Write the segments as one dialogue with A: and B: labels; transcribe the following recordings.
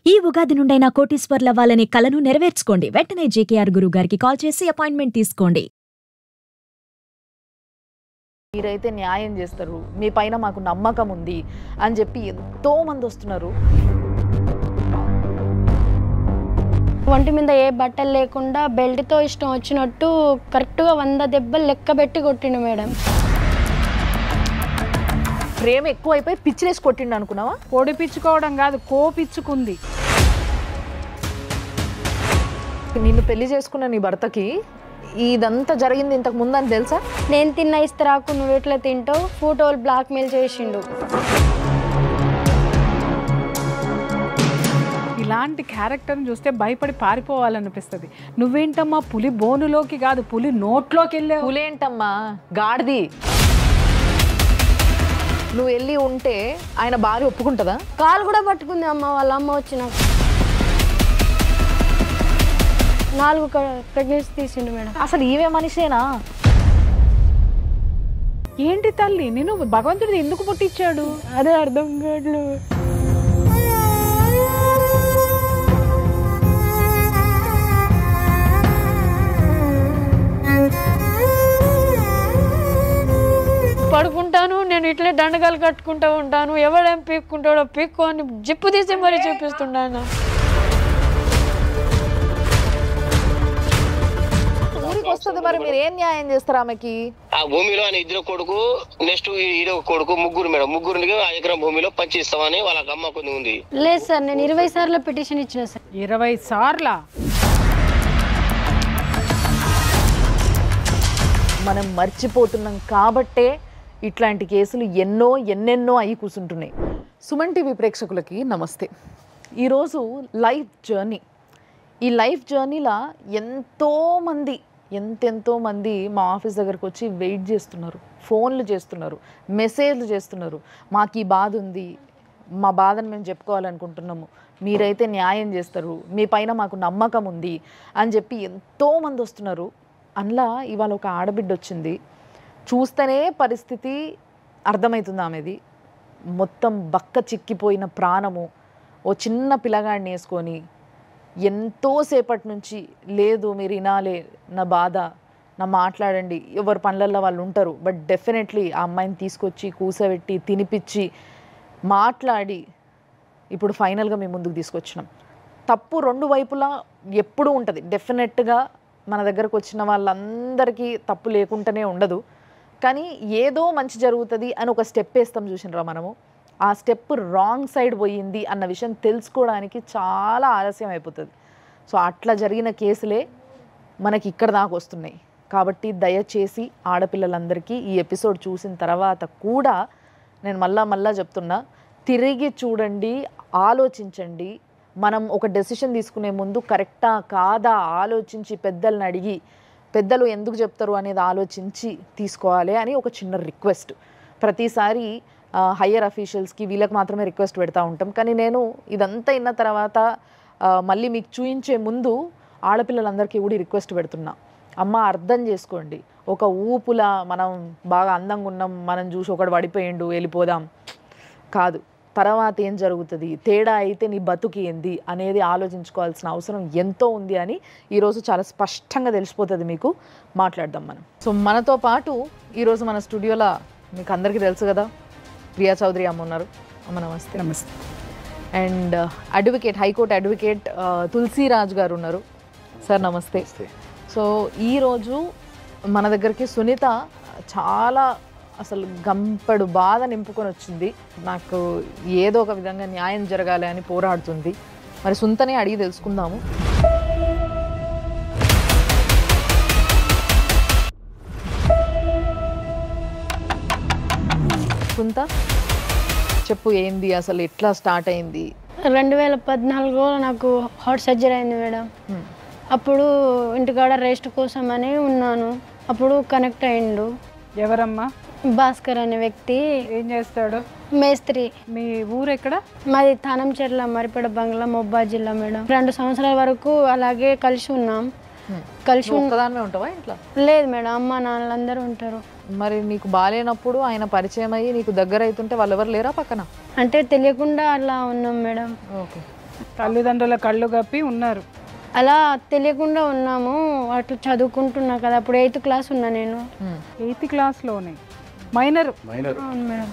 A: ఈ ఉగాది నుండైనా కోటీశ్వర్లవ్వాలనే కలను నెరవేర్చుకోండి. వెంటనే జేకేఆర్ గురువు గారికి కాల్ చేసి అపాయింట్మెంట్ తీసుకోండి.
B: మీరైతే న్యాయం చేస్తారు, మీ పైన మాకు నమ్మకం ఉంది అని చెప్పి ఎంతో మంది వస్తున్నారు.
C: ఒంటి మీద ఏ బట్టలు లేకుండా బెల్ట్తో ఇష్టం వచ్చినట్టు కరెక్ట్గా 100 దెబ్బలు లెక్క పెట్టి కొట్టిండు మేడం.
B: ప్రేమ ఎక్కువ అయిపోయి పిచ్చిలేసి కొట్టిండు అనుకున్నావా?
D: పొడిపించుకోవడం కాదు, కోపిచ్చుకుంది.
B: నిన్ను పెళ్లి చేసుకున్న నీ భర్తకి ఇదంతా జరిగింది ఇంతకు ముందు అని తెలుసా?
C: నేను తిన్న ఇస్తరాకు నువ్వు ఎట్లా తింటావు ఫోటోలు బ్లాక్మెయిల్ చేసిండు.
D: ఇలాంటి క్యారెక్టర్ని చూస్తే భయపడి పారిపోవాలనిపిస్తుంది. నువ్వేంటమ్మా పులి బోనులోకి కాదు పులి నోట్లోకి వెళ్ళావు.
B: పులేంటమ్మా గాడిది. నువ్వు వెళ్ళి ఉంటే ఆయన భార్య ఒప్పుకుంటుందా?
C: కాలు కూడా పట్టుకుంది అమ్మ, వాళ్ళ అమ్మ వచ్చినాక 4 ప్రెగ్నెన్సీ తీసిండు మేడం.
B: అసలు ఈవే మనిషేనా?
D: ఏంటి తల్లి నేను భగవంతుడు ఎందుకు పుట్టించాడు
C: అదే అర్థం కావట్లేదు. పడుకుంటాను నేను ఇట్లే దండగాలు కట్టుకుంటూ ఉంటాను, ఎవడేం పీక్కుంటాడో పీక్కు అని జిప్పు తీసి మరీ చూపిస్తున్నాను.
B: ఊరికి వస్తుంది మరి మీరు ఏం న్యాయం చేస్తారు ఆమెకి?
E: ఆ భూమిలో ఆయన 2 కొడుకు, నెక్స్ట్ ఈడో కొడుకు, ముగ్గురు మేడం. ముగ్గురికి 1 ఎకరం భూమిలో పంచి ఇస్తామని వాళ్ళ అమ్మ కొన్ని ఉంది.
C: లేదు సార్, నేను 20 సార్లు పిటిషన్ ఇచ్చిన సార్.
D: 20 సార్లా?
B: మనం మర్చిపోతున్నాం కాబట్టే ఇట్లాంటి కేసులు ఎన్నెన్నో అయి కూర్చుంటున్నాయి. సుమన్ టీవీ ప్రేక్షకులకి నమస్తే. ఈరోజు లైఫ్ జర్నీ. ఈ లైఫ్ జర్నీలో ఎంతెంతోమంది మా ఆఫీస్ దగ్గరకు వచ్చి వెయిట్ చేస్తున్నారు, ఫోన్లు చేస్తున్నారు, మెసేజ్లు చేస్తున్నారు. మాకు ఈ బాధ ఉంది, మా బాధను మేము చెప్పుకోవాలనుకుంటున్నాము, మీరైతే న్యాయం చేస్తారు, మీ పైన మాకు నమ్మకం ఉంది అని చెప్పి ఎంతోమంది వస్తున్నారు. అందులో ఇవాళ ఒక ఆడబిడ్డ వచ్చింది. చూస్తేనే పరిస్థితి అర్థమవుతుంది ఆమెది. మొత్తం బక్క చిక్కిపోయిన ప్రాణము, ఓ చిన్న పిల్లగాడిని వేసుకొని ఎంతోసేపటి నుంచి లేదు మీరు వినాలే నా బాధ, నా మాట్లాడండి. ఎవరి పనులలో వాళ్ళు ఉంటారు, బట్ డెఫినెట్లీ ఆ అమ్మాయిని తీసుకొచ్చి కూసబెట్టి తినిపించి మాట్లాడి ఇప్పుడు ఫైనల్గా మేము ముందుకు తీసుకొచ్చినాం. తప్పు 2 వైపులా ఎప్పుడూ ఉంటుంది. డెఫినెట్గా మన దగ్గరకు వచ్చిన వాళ్ళందరికీ తప్పు లేకుండానే ఉండదు, కానీ ఏదో మంచి జరుగుతుంది అని ఒక స్టెప్ వేస్తాం చూసినరా మనము. ఆ స్టెప్ రాంగ్ సైడ్ పోయింది అన్న విషయం తెలుసుకోవడానికి చాలా ఆలస్యం అయిపోతుంది. సో అట్లా జరిగిన కేసులే మనకి ఇక్కడ దాకా వస్తున్నాయి. కాబట్టి దయచేసి ఆడపిల్లలందరికీ ఈ ఎపిసోడ్ చూసిన తర్వాత కూడా నేను మళ్ళా చెప్తున్నా, తిరిగి చూడండి, ఆలోచించండి. మనం ఒక డెసిషన్ తీసుకునే ముందు కరెక్టా కాదా ఆలోచించి పెద్దల్ని అడిగి, పెద్దలు ఎందుకు చెప్తారు అనేది ఆలోచించి తీసుకోవాలి అని ఒక చిన్న రిక్వెస్ట్. ప్రతిసారి హయ్యర్ అఫీషియల్స్కి వీళ్ళకి మాత్రమే రిక్వెస్ట్ పెడతా ఉంటాం, కానీ నేను ఇదంతా విన్న తర్వాత మళ్ళీ మీకు చూయించే ముందు ఆడపిల్లలందరికీ కూడా రిక్వెస్ట్ పెడుతున్నా. అమ్మ అర్థం చేసుకోండి, ఒక ఊపులా మనం బాగా అందంగా ఉన్నాం, మనం చూసి ఒకడు పడిపోయిండు వెళ్ళిపోదాం కాదు. తర్వాత ఏం జరుగుతుంది, తేడా అయితే నీ బతుకి ఏంది అనేది ఆలోచించుకోవాల్సిన అవసరం ఎంతో ఉంది అని ఈరోజు చాలా స్పష్టంగా తెలిసిపోతుంది మీకు. మాట్లాడదాం మనం. సో మనతో పాటు ఈరోజు మన స్టూడియోలో మీకు అందరికీ తెలుసు కదా, ప్రియా చౌదరి అమ్మ ఉన్నారు. అమ్మ నమస్తే.
D: నమస్తే.
B: And advocate, high court advocate Tulasiraj గారు ఉన్నారు. సార్ నమస్తే. సో ఈరోజు మన దగ్గరికి సునీత చాలా అసలు గంపెడు బాధ నింపుకొని వచ్చింది. నాకు ఏదో ఒక విధంగా న్యాయం జరగాలి అని పోరాడుతుంది. మరి సునీతనే అడిగి తెలుసుకుందాము. సునీత చెప్పు, ఏంది అసలు, ఎట్లా స్టార్ట్ అయింది?
C: 2014లో నాకు హార్ట్ సర్జరీ అయింది మేడం. అప్పుడు ఇంటికాడ రెస్ట్ కోసం అని ఉన్నాను. అప్పుడు కనెక్ట్ అయ్యిండు.
D: ఎవరమ్మా?
C: భాస్కర్ అనే వ్యక్తి.
D: ఏం చేస్తాడు?
C: మేస్త్రి.
D: మీ ఊరు ఎక్కడ?
C: మాది తానంచెర్ల మరిపేడ బంగ్లా, మహబూబాద్ జిల్లా మేడం. 2 సంవత్సరాల వరకు అలాగే కలిసి ఉన్నాం. కలిసి
B: ఒక్కదానివే ఉంటావా ఇంట్లో?
C: లేదు మేడం, అమ్మ నాన్నలందరూ ఉంటారు.
B: మరి నీకు బాలేనప్పుడు ఆయన పరిచయం అయ్యి నీకు దగ్గర అవుతుంటే వాళ్ళు ఎవరు లేరా పక్కన?
C: అంటే తెలియకుండా అలా ఉన్నాం మేడం.
B: ఓకే.
D: తల్లిదండ్రుల కళ్ళు కప్పి ఉన్నారు.
C: అలా తెలియకుండా ఉన్నాము. అట్లా చదువుకుంటున్నా కదా, అప్పుడు 8th క్లాస్ ఉన్నా నేను.
D: 8th క్లాస్లోనే minor.
C: అవును మేడం.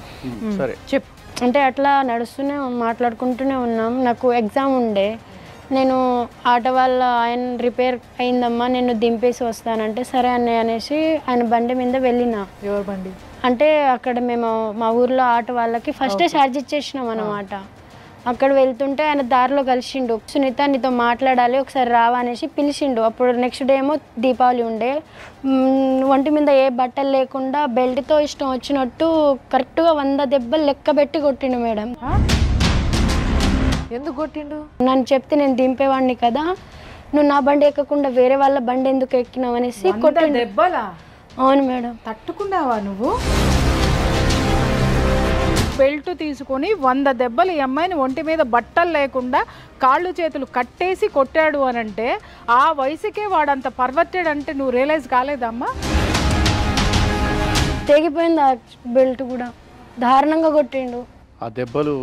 F: సరే
D: చెప్పు.
C: అంటే అట్లా నడుస్తూనే మాట్లాడుకుంటూనే ఉన్నాం. నాకు ఎగ్జామ్ ఉండే, నేను ఆటో వాళ్ళ ఆయన రిపేర్ అయిందమ్మా, నేను దింపేసి వస్తానంటే సరే అన్నయ్య అనేసి ఆయన బండి మీద వెళ్ళిన.
B: ఎవరు బండి?
C: అంటే అక్కడ మేము మా ఊర్లో ఆటో వాళ్ళకి ఫస్టే ఛార్జ్ ఇచ్చేసినాం అన్నమాట. అక్కడ వెళ్తుంటే ఆయన దారిలో కలిసిండు. సునీత నీతో మాట్లాడాలి ఒకసారి రావా అనేసి పిలిచిండు. అప్పుడు నెక్స్ట్ డే ఏమో దీపావళి ఉండే. ఒంటి మీద ఏ బట్టలు లేకుండా బెల్ట్తో ఇష్టం వచ్చినట్టు కరెక్ట్గా 100 దెబ్బలు లెక్క పెట్టి కొట్టిండు మేడం.
B: ఎందుకు కొట్టిండు?
C: నన్ను చెప్తే నేను దింపేవాడిని కదా, నువ్వు నా బండి ఎక్కకుండా వేరే వాళ్ళ బండి ఎందుకు ఎక్కినావు అనేసి కొట్టిండు.
D: దెబ్బలా?
C: అవును మేడం.
D: తట్టుకున్నావా నువ్వు? బెల్ట్ తీసుకొని 100 దెబ్బలు ఈ అమ్మాయిని ఒంటి మీద బట్టలు లేకుండా కాళ్ళు చేతులు కట్టేసి కొట్టాడు అని అంటే ఆ వయసుకే వాడంత పర్వర్టెడ్ అంటే నువ్వు రియలైజ్ కాలేదమ్మా?
C: తెగిపోయింది ఆ బెల్ట్ కూడా, దారుణంగా కొట్టిండు.
F: ఆ దెబ్బలు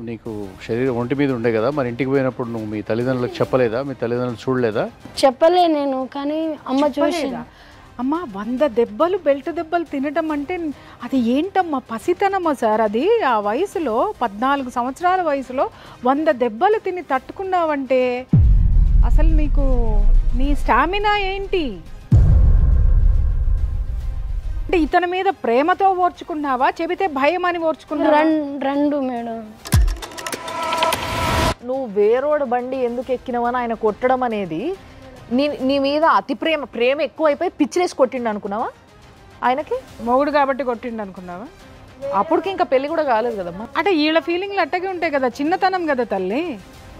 F: నీకు శరీరం ఒంటి మీద ఉండే కదా, మరి ఇంటికి పోయినప్పుడు నువ్వు మీ తల్లిదండ్రులకు చెప్పలేదా? మీ తల్లిదండ్రులు చూడలేదా?
C: చెప్పలే నేను, కానీ అమ్మ చూసి
D: అమ్మా 100 దెబ్బలు బెల్ట్ దెబ్బలు తినడం అంటే అది ఏంటమ్మా? పసితనమ్మా సార్ అది. ఆ వయసులో 14 సంవత్సరాల వయసులో 100 దెబ్బలు తిని తట్టుకున్నావంటే అసలు నీకు నీ స్టామినా ఏంటి? అంటే ఇతని మీద ప్రేమతో ఓర్చుకున్నావా, చెబితే భయం అని ఓర్చుకున్నావా?
C: రెండు మేడం.
B: నువ్వు వేరోడు బండి ఎందుకు ఎక్కినవని ఆయన కొట్టడం అనేది నీ మీద అతి ప్రేమ ఎక్కువైపోయి పిచ్చిలేసి కొట్టిండు అనుకున్నావా? ఆయనకి
D: మొగుడు కాబట్టి కొట్టిండు అనుకున్నావా?
B: అప్పటికి ఇంకా పెళ్లి కూడా కాలేదు కదమ్మా.
D: అంటే వీళ్ళ ఫీలింగ్లు అట్టగే ఉంటాయి కదా, చిన్నతనం కదా తల్లి.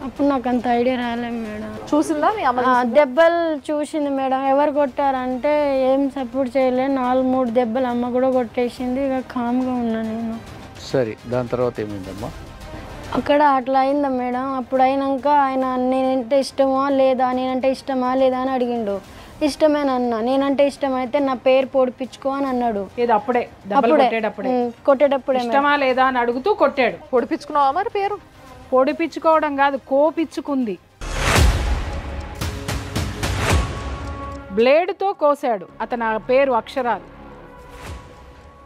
C: అప్పుడు నాకు అంత ఐడియా రాలేదు మేడం.
B: చూసిందా మీ అమ్మ?
C: దెబ్బలు చూసింది మేడం. ఎవరు కొట్టారంటే ఏం సపోర్ట్ చేయలే, 4-3 దెబ్బలు అమ్మ కూడా కొట్టేసింది. ఇక కామ్గా ఉన్నా నేను.
F: సరే, దాని తర్వాత ఏమైందమ్మా?
C: అక్కడ అట్లా అయిందా మేడం. అప్పుడు అయినాక ఆయన నేనంటే ఇష్టమా లేదా, నేనంటే ఇష్టమా లేదా అని అడిగిండు. ఇష్టమేనన్నా. నేనంటే ఇష్టమైతే నా పేరు పొడిపించుకో అని అన్నాడు.
D: ఇది అప్పుడే
C: కొట్టేటప్పుడే
D: ఇష్టమా లేదా అని అడుగుతూ కొట్టాడు.
B: పొడిపించుకున్నావా మరి పేరు?
D: పొడిపించుకోవడం కాదు, కోపించుకుంది. బ్లేడ్తో కోసాడు అతని పేరు అక్షరాలు.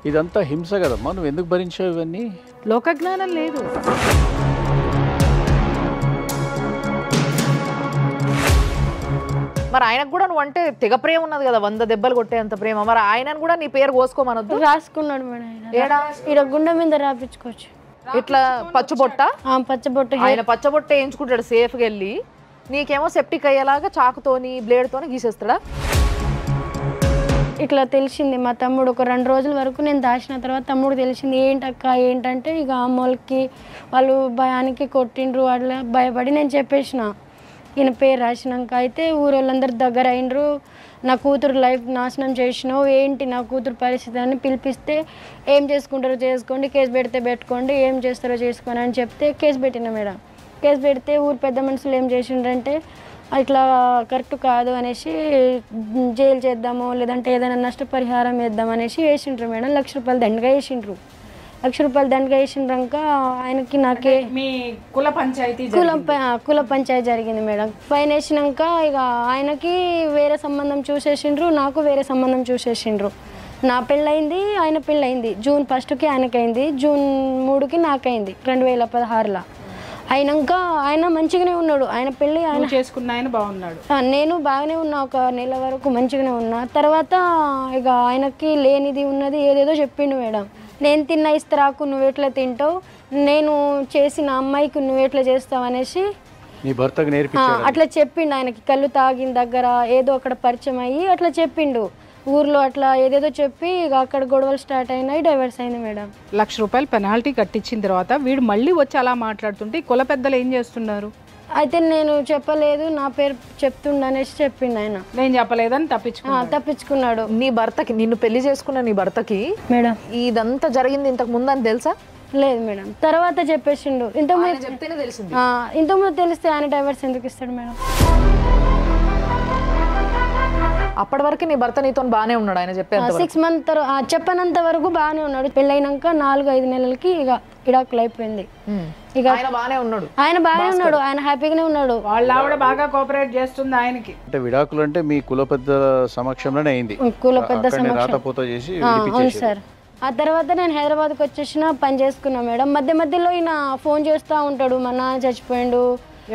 F: ఇదంతా హింస కదమ్మా, నువ్వు ఎందుకు భరించావు ఇవన్నీ?
D: లోకజ్ఞానం లేదు.
B: మరి ఆయనకు కూడా నువ్వు అంటే తెగ ప్రేమ ఉన్నది కదా, 100 దెబ్బలు కొట్టేంత ప్రేమ. మరి ఆయనను కూడా నీ పేరు కోసుకోమనొద్దు.
C: రాసుకున్నాడు మేడం.
B: ఏడా?
C: ఇక్కడ గుండె మీద రాపించుకోవచ్చు.
B: ఇట్లా పచ్చబొట్ట?
C: పచ్చబొట్ట.
B: ఆయన పచ్చబొట్ట వేయించుకుంటాడు సేఫ్గా వెళ్ళి, నీకేమో సెప్టిక్ అయ్యేలాగా చాకుతోని బ్లేడ్తోని గీసేస్తాడా?
C: ఇట్లా తెలిసింది మా తమ్ముడు. ఒక 2 రోజుల వరకు నేను దాచిన తర్వాత తమ్ముడు తెలిసింది. ఏంటక్క ఏంటంటే ఇక అమ్మోళ్ళకి వాళ్ళు భయానికి కొట్టిండ్రు. అట్లా భయపడి నేను చెప్పేసిన. ఈయన పేరు రాసినాక అయితే ఊరోళ్ళందరి దగ్గర అయినరు. నా కూతురు లైఫ్ నాశనం చేసినావు, ఏంటి నా కూతురు పరిస్థితి అని పిలిపిస్తే, ఏం చేసుకుంటారో చేసుకోండి, కేసు పెడితే పెట్టుకోండి, ఏం చేస్తారో చేసుకోండి అని చెప్తే కేసు పెట్టిన మేడం. కేసు పెడితే ఊరు పెద్ద మనుషులు ఏం చేసిండ్రంటే ఇట్లా కరెక్ట్ కాదు అనేసి జైలు చేద్దాము, లేదంటే ఏదైనా నష్టపరిహారం వేద్దాం అనేసి వేసిండ్రు మేడం. 1 లక్ష రూపాయలు దండగా వేసిండ్రు. 1 లక్ష రూపాయలు దండగా వేసిండ్రాక ఆయనకి నాకే
D: మీ కుల పంచాయతీ
C: కుల పంచాయతీ జరిగింది మేడం. ఫైన్ వేసినాక ఇక ఆయనకి వేరే సంబంధం చూసేసిండ్రు, నాకు వేరే సంబంధం చూసేసిండ్రు. నా పెళ్ళయింది, ఆయన పెళ్ళయింది. జూన్ 1కి ఆయనకైంది, జూన్ 3కి నాకైంది 2016లో. అయినాక ఆయన మంచిగానే ఉన్నాడు. ఆయన పెళ్ళి ఆయన
D: చేసుకున్న ఆయన బాగున్నాడు,
C: నేను బాగానే ఉన్నా. 1 నెల వరకు మంచిగానే ఉన్నా. తర్వాత ఇక ఆయనకి లేనిది ఉన్నది ఏదేదో చెప్పిండు మేడం. నేను తిన్న ఇస్తరాకు నువ్వు ఎట్లా తింటావు, నేను చేసిన అమ్మాయికి నువ్వు ఎట్లా చేస్తావు అనేసి
F: నీ భర్తకు నేర్పించాడు.
C: అట్లా చెప్పిండు. ఆయనకి కళ్ళు తాగిన దగ్గర ఏదో అక్కడ పరిచయం అయ్యి అట్లా చెప్పిండు. ఊర్లో అట్లా ఏదేదో చెప్పి ఇక అక్కడ గొడవలు స్టార్ట్ అయినాయి, డైవర్స్ అయింది మేడం.
D: 1 లక్ష రూపాయలు పెనాల్టీ కట్టించిన తర్వాత వీడు మళ్ళీ వచ్చి అలా మాట్లాడుతుంటే కుల పెద్దలు ఏం చేస్తున్నారు?
C: అయితే నేను చెప్పలేదు, నా పేరు చెప్తుండ అనేసి చెప్పిండు ఆయన.
D: నేను చెప్పలేదని
C: తప్పించుకున్నాడు.
B: నీ భర్తకి, నిన్ను పెళ్లి చేసుకున్న నీ భర్తకి
C: మేడం
B: ఇదంతా జరిగింది ఇంతకు ముందు అని తెలుసా?
C: లేదు మేడం, తర్వాత చెప్పేసిండు. ఇంతకుముందు
B: చెప్తేనే తెలిసింది.
C: ఇంతకుముందు తెలిస్తే ఆయన డైవర్స్ ఎందుకు ఇస్తాడు మేడం?
B: అప్పటి వరకు నీ భర్త నీతో బాగానే ఉన్నాడు, ఆయన చెప్పేంత
C: 6 మంత్ చెప్పనంత వరకు బాగానే ఉన్నాడు. పెళ్ళైనాక 4-5 నెలలకి ఇక విడాకులు అయిపోయింది. ఇక
B: ఆయన బాగానే ఉన్నాడు,
C: ఆయన హ్యాపీగానే ఉన్నాడు.
D: వాళ్ళ ఆవిడ బాగా కోఆపరేట్ చేస్తుంది ఆయనకి.
F: అంటే విడాకులు అంటే మీ కుల పెద్ద సమక్షంలోనే అయింది,
C: కుల పెద్ద
F: అక్కడనే రాతపోత చేసి
C: అవును
F: విడిపించేసారు.
C: సార్. ఆ తర్వాత నేను హైదరాబాద్కి వచ్చేసిన పని చేసుకున్నా మేడం. మధ్య మధ్యలో ఈయన ఫోన్ చేస్తూ ఉంటాడు, మా నాన్న చచ్చిపోయిండు.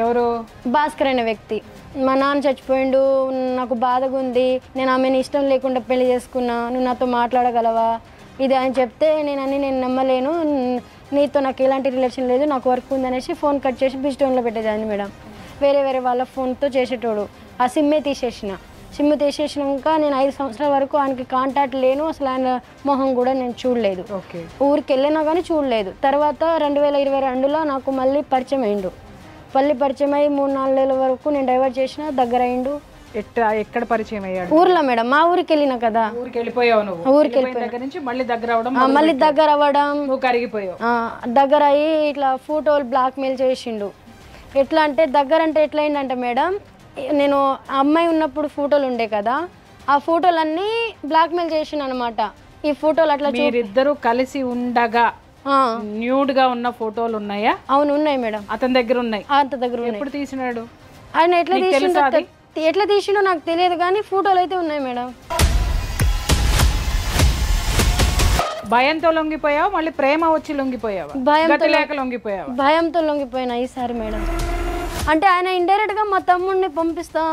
D: ఎవరు?
C: భాస్కర్ అనే వ్యక్తి. మా నాన్న చచ్చిపోయిండు, నాకు బాధగా ఉంది, నేను ఆమెను ఇష్టం లేకుండా పెళ్లి చేసుకున్నా, నువ్వు నాతో మాట్లాడగలవా ఇది అని చెప్తే నేను నమ్మలేను, నీతో నాకు ఎలాంటి రిలేషన్ లేదు, నాకు వర్క్ ఉందనేసి ఫోన్ కట్ చేసి బిస్టోన్లో పెట్టేదాన్ని మేడం. వేరే వాళ్ళ ఫోన్తో చేసేటోడు. ఆ సిమ్మే తీసేసినాక నేను 5 సంవత్సరాల వరకు ఆయనకి కాంటాక్ట్ లేను, అసలు ఆయన మొహం కూడా నేను చూడలేదు. ఊరికి వెళ్ళినా కానీ చూడలేదు. తర్వాత 2022లో నాకు మళ్ళీ పరిచయం అయ్యిండు. పరిచయం అయ్యి 3-4 నెలల వరకు నేను డైవర్ట్ చేసిన, దగ్గర అయ్యిండు.
D: ఎక్కడ పరిచయం అయ్యాడు?
C: ఊర్లో మేడం, మా ఊరికి వెళ్ళినా కదా.
D: ఊరికి వెళ్ళిపోయావు నువ్వు?
C: ఊరికి వెళ్ళిపోయిన
D: దగ్గర నుంచి మళ్ళీ దగ్గర అవడం, నువ్వు కరిగిపోయావు.
C: దగ్గర అయ్యి ఇట్లా ఫోటోలు బ్లాక్ మెయిల్ చేసిండు. ఎట్లా అంటే ఎట్లా అయిందంటే మేడం, నేను అమ్మాయి ఉన్నప్పుడు ఫోటోలు ఉండే కదా, ఆ ఫోటోలన్నీ బ్లాక్ మెయిల్ చేసిండు అనమాట. ఈ ఫోటోలు అట్లా
D: మీరిద్దరూ కలిసి ఉండగా న్యూడ్ గా ఉన్న ఫోటోలు ఉన్నాయా?
C: అవును ఉన్నాయి మేడం,
D: అతని దగ్గర ఉన్నాయి.
C: అతని దగ్గర ఉన్నాయి.
D: ఎప్పుడు తీసినాడు
C: ఆయన? ఎట్లా తీసిండో నాకు తెలియదు కానీ ఫోటోలు అయితే ఉన్నాయి మేడం.
D: భయంతో లొంగిపోయావు, మళ్ళీ ప్రేమ వచ్చి లొంగిపోయావా? భయంతో
C: లొంగిపోయినా ఈసారి మేడం. అంటే ఆయన ఇండైరెక్ట్ గా మా తమ్ముడిని పంపిస్తా,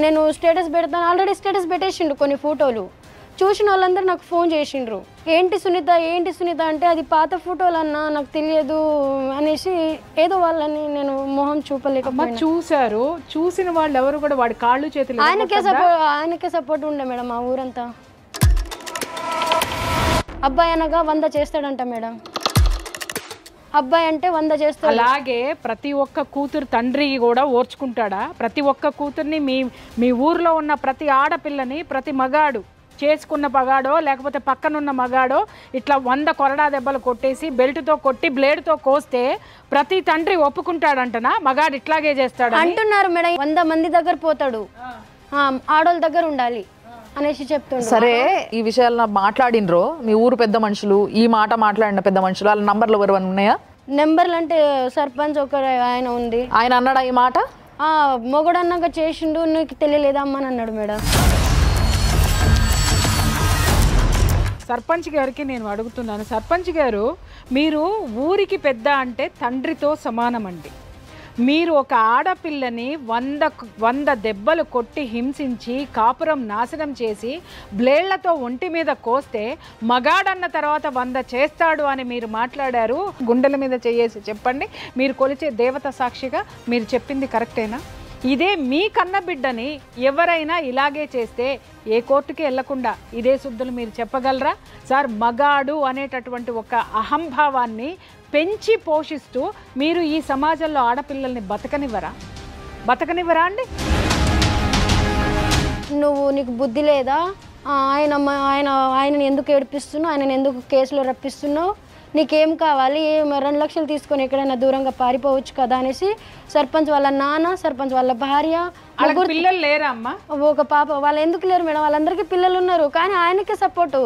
C: నేను స్టేటస్ పెడతాను, ఆల్రెడీ స్టేటస్ పెట్టేసిండు కొన్ని ఫోటోలు. చూసిన వాళ్ళందరూ నాకు ఫోన్ చేసిండ్రు, ఏంటి సునీత అంటే అది పాత ఫోటోలు అన్నా, నాకు తెలియదు అనేసి ఏదో వాళ్ళని నేను మొహం చూపలేకపోయినా.
D: చూసారు, చూసిన వాళ్ళు ఎవరు కూడా వాడి కాళ్ళు చేతులు
C: ఆయనకే సపోర్ట్ ఉండే మేడం. ఆ ఊరంతా అబ్బాయి అనగా 100 చేస్తాడంట మేడం. అబ్బాయి అంటే 100 చేస్తాడు.
D: అలాగే ప్రతి ఒక్క కూతురు తండ్రి కూడా ఓర్చుకుంటాడా? ప్రతి ఒక్క కూతుర్ని మీ ఊర్లో ఉన్న ప్రతి ఆడపిల్లని ప్రతి మగాడు చేసుకున్న మగాడో లేకపోతే పక్కనున్న మగాడో ఇట్లా 100 కొరడా దెబ్బలు కొట్టేసి బెల్ట్తో కొట్టి బ్లేడ్తో కోస్తే ప్రతి తండ్రి ఒప్పుకుంటాడంటనా మగాడు ఇట్లాగే చేస్తాడు
C: అంటున్నారు మేడం. 100 మంది దగ్గర పోతాడు, ఆడోళ్ళ దగ్గర ఉండాలి అనేసి చెప్తుండ్రు.
B: సరే, ఈ విషయాలు మాట్లాడినరో మీ ఊరు పెద్ద మనుషులు, ఈ మాట మాట్లాడిన పెద్ద మనుషులు, వాళ్ళ నంబర్లు ఎవరు ఉన్నాయా?
C: నెంబర్లు అంటే సర్పంచ్ ఒకరు ఆయన ఉంది.
B: ఆయన అన్నాడా ఈ మాట?
C: మొగడన్నాక చేసిండు, నీకు తెలియలేదా అమ్మని అన్నాడు మేడం.
D: సర్పంచ్ గారికి నేను అడుగుతున్నాను, సర్పంచ్ గారు మీరు ఊరికి పెద్ద అంటే తండ్రితో సమానమండి. మీరు ఒక ఆడపిల్లని 100 దెబ్బలు కొట్టి హింసించి కాపురం నాశనం చేసి బ్లేడ్లతో ఒంటి మీద కోస్తే మగాడన్న తర్వాత 100 చేస్తాడు అని మీరు మాట్లాడారు. గుండెల మీద చేయేసి చెప్పండి, మీరు కొలిచే దేవత సాక్షిగా మీరు చెప్పింది కరెక్టేనా? ఇదే మీ కన్న బిడ్డని ఎవరైనా ఇలాగే చేస్తే ఏ కోర్టుకి వెళ్లకుండా ఇదే శుద్ధులు మీరు చెప్పగలరా? సార్, మగాడు అనేటటువంటి ఒక అహంభావాన్ని పెంచి పోషిస్తూ మీరు ఈ సమాజంలో ఆడపిల్లల్ని బతకనివ్వరా అండి?
C: నీకు బుద్ధి లేదా? ఆయనని ఎందుకు ఏడిపిస్తున్నావు? ఆయనని ఎందుకు కేసులో రప్పిస్తున్నావు? నీకేం కావాలి? 2 లక్షలు తీసుకొని ఎక్కడైనా దూరంగా పారిపోవచ్చు కదా అనేసి సర్పంచ్ వాళ్ళ నాన్న, సర్పంచ్ వాళ్ళ భార్య,
D: పిల్లలు లేరా అమ్మా?
C: ఒక పాప. వాళ్ళు ఎందుకు లేరు మేడం? వాళ్ళందరికీ పిల్లలు ఉన్నారు, కానీ ఆయనకే సపోర్టు.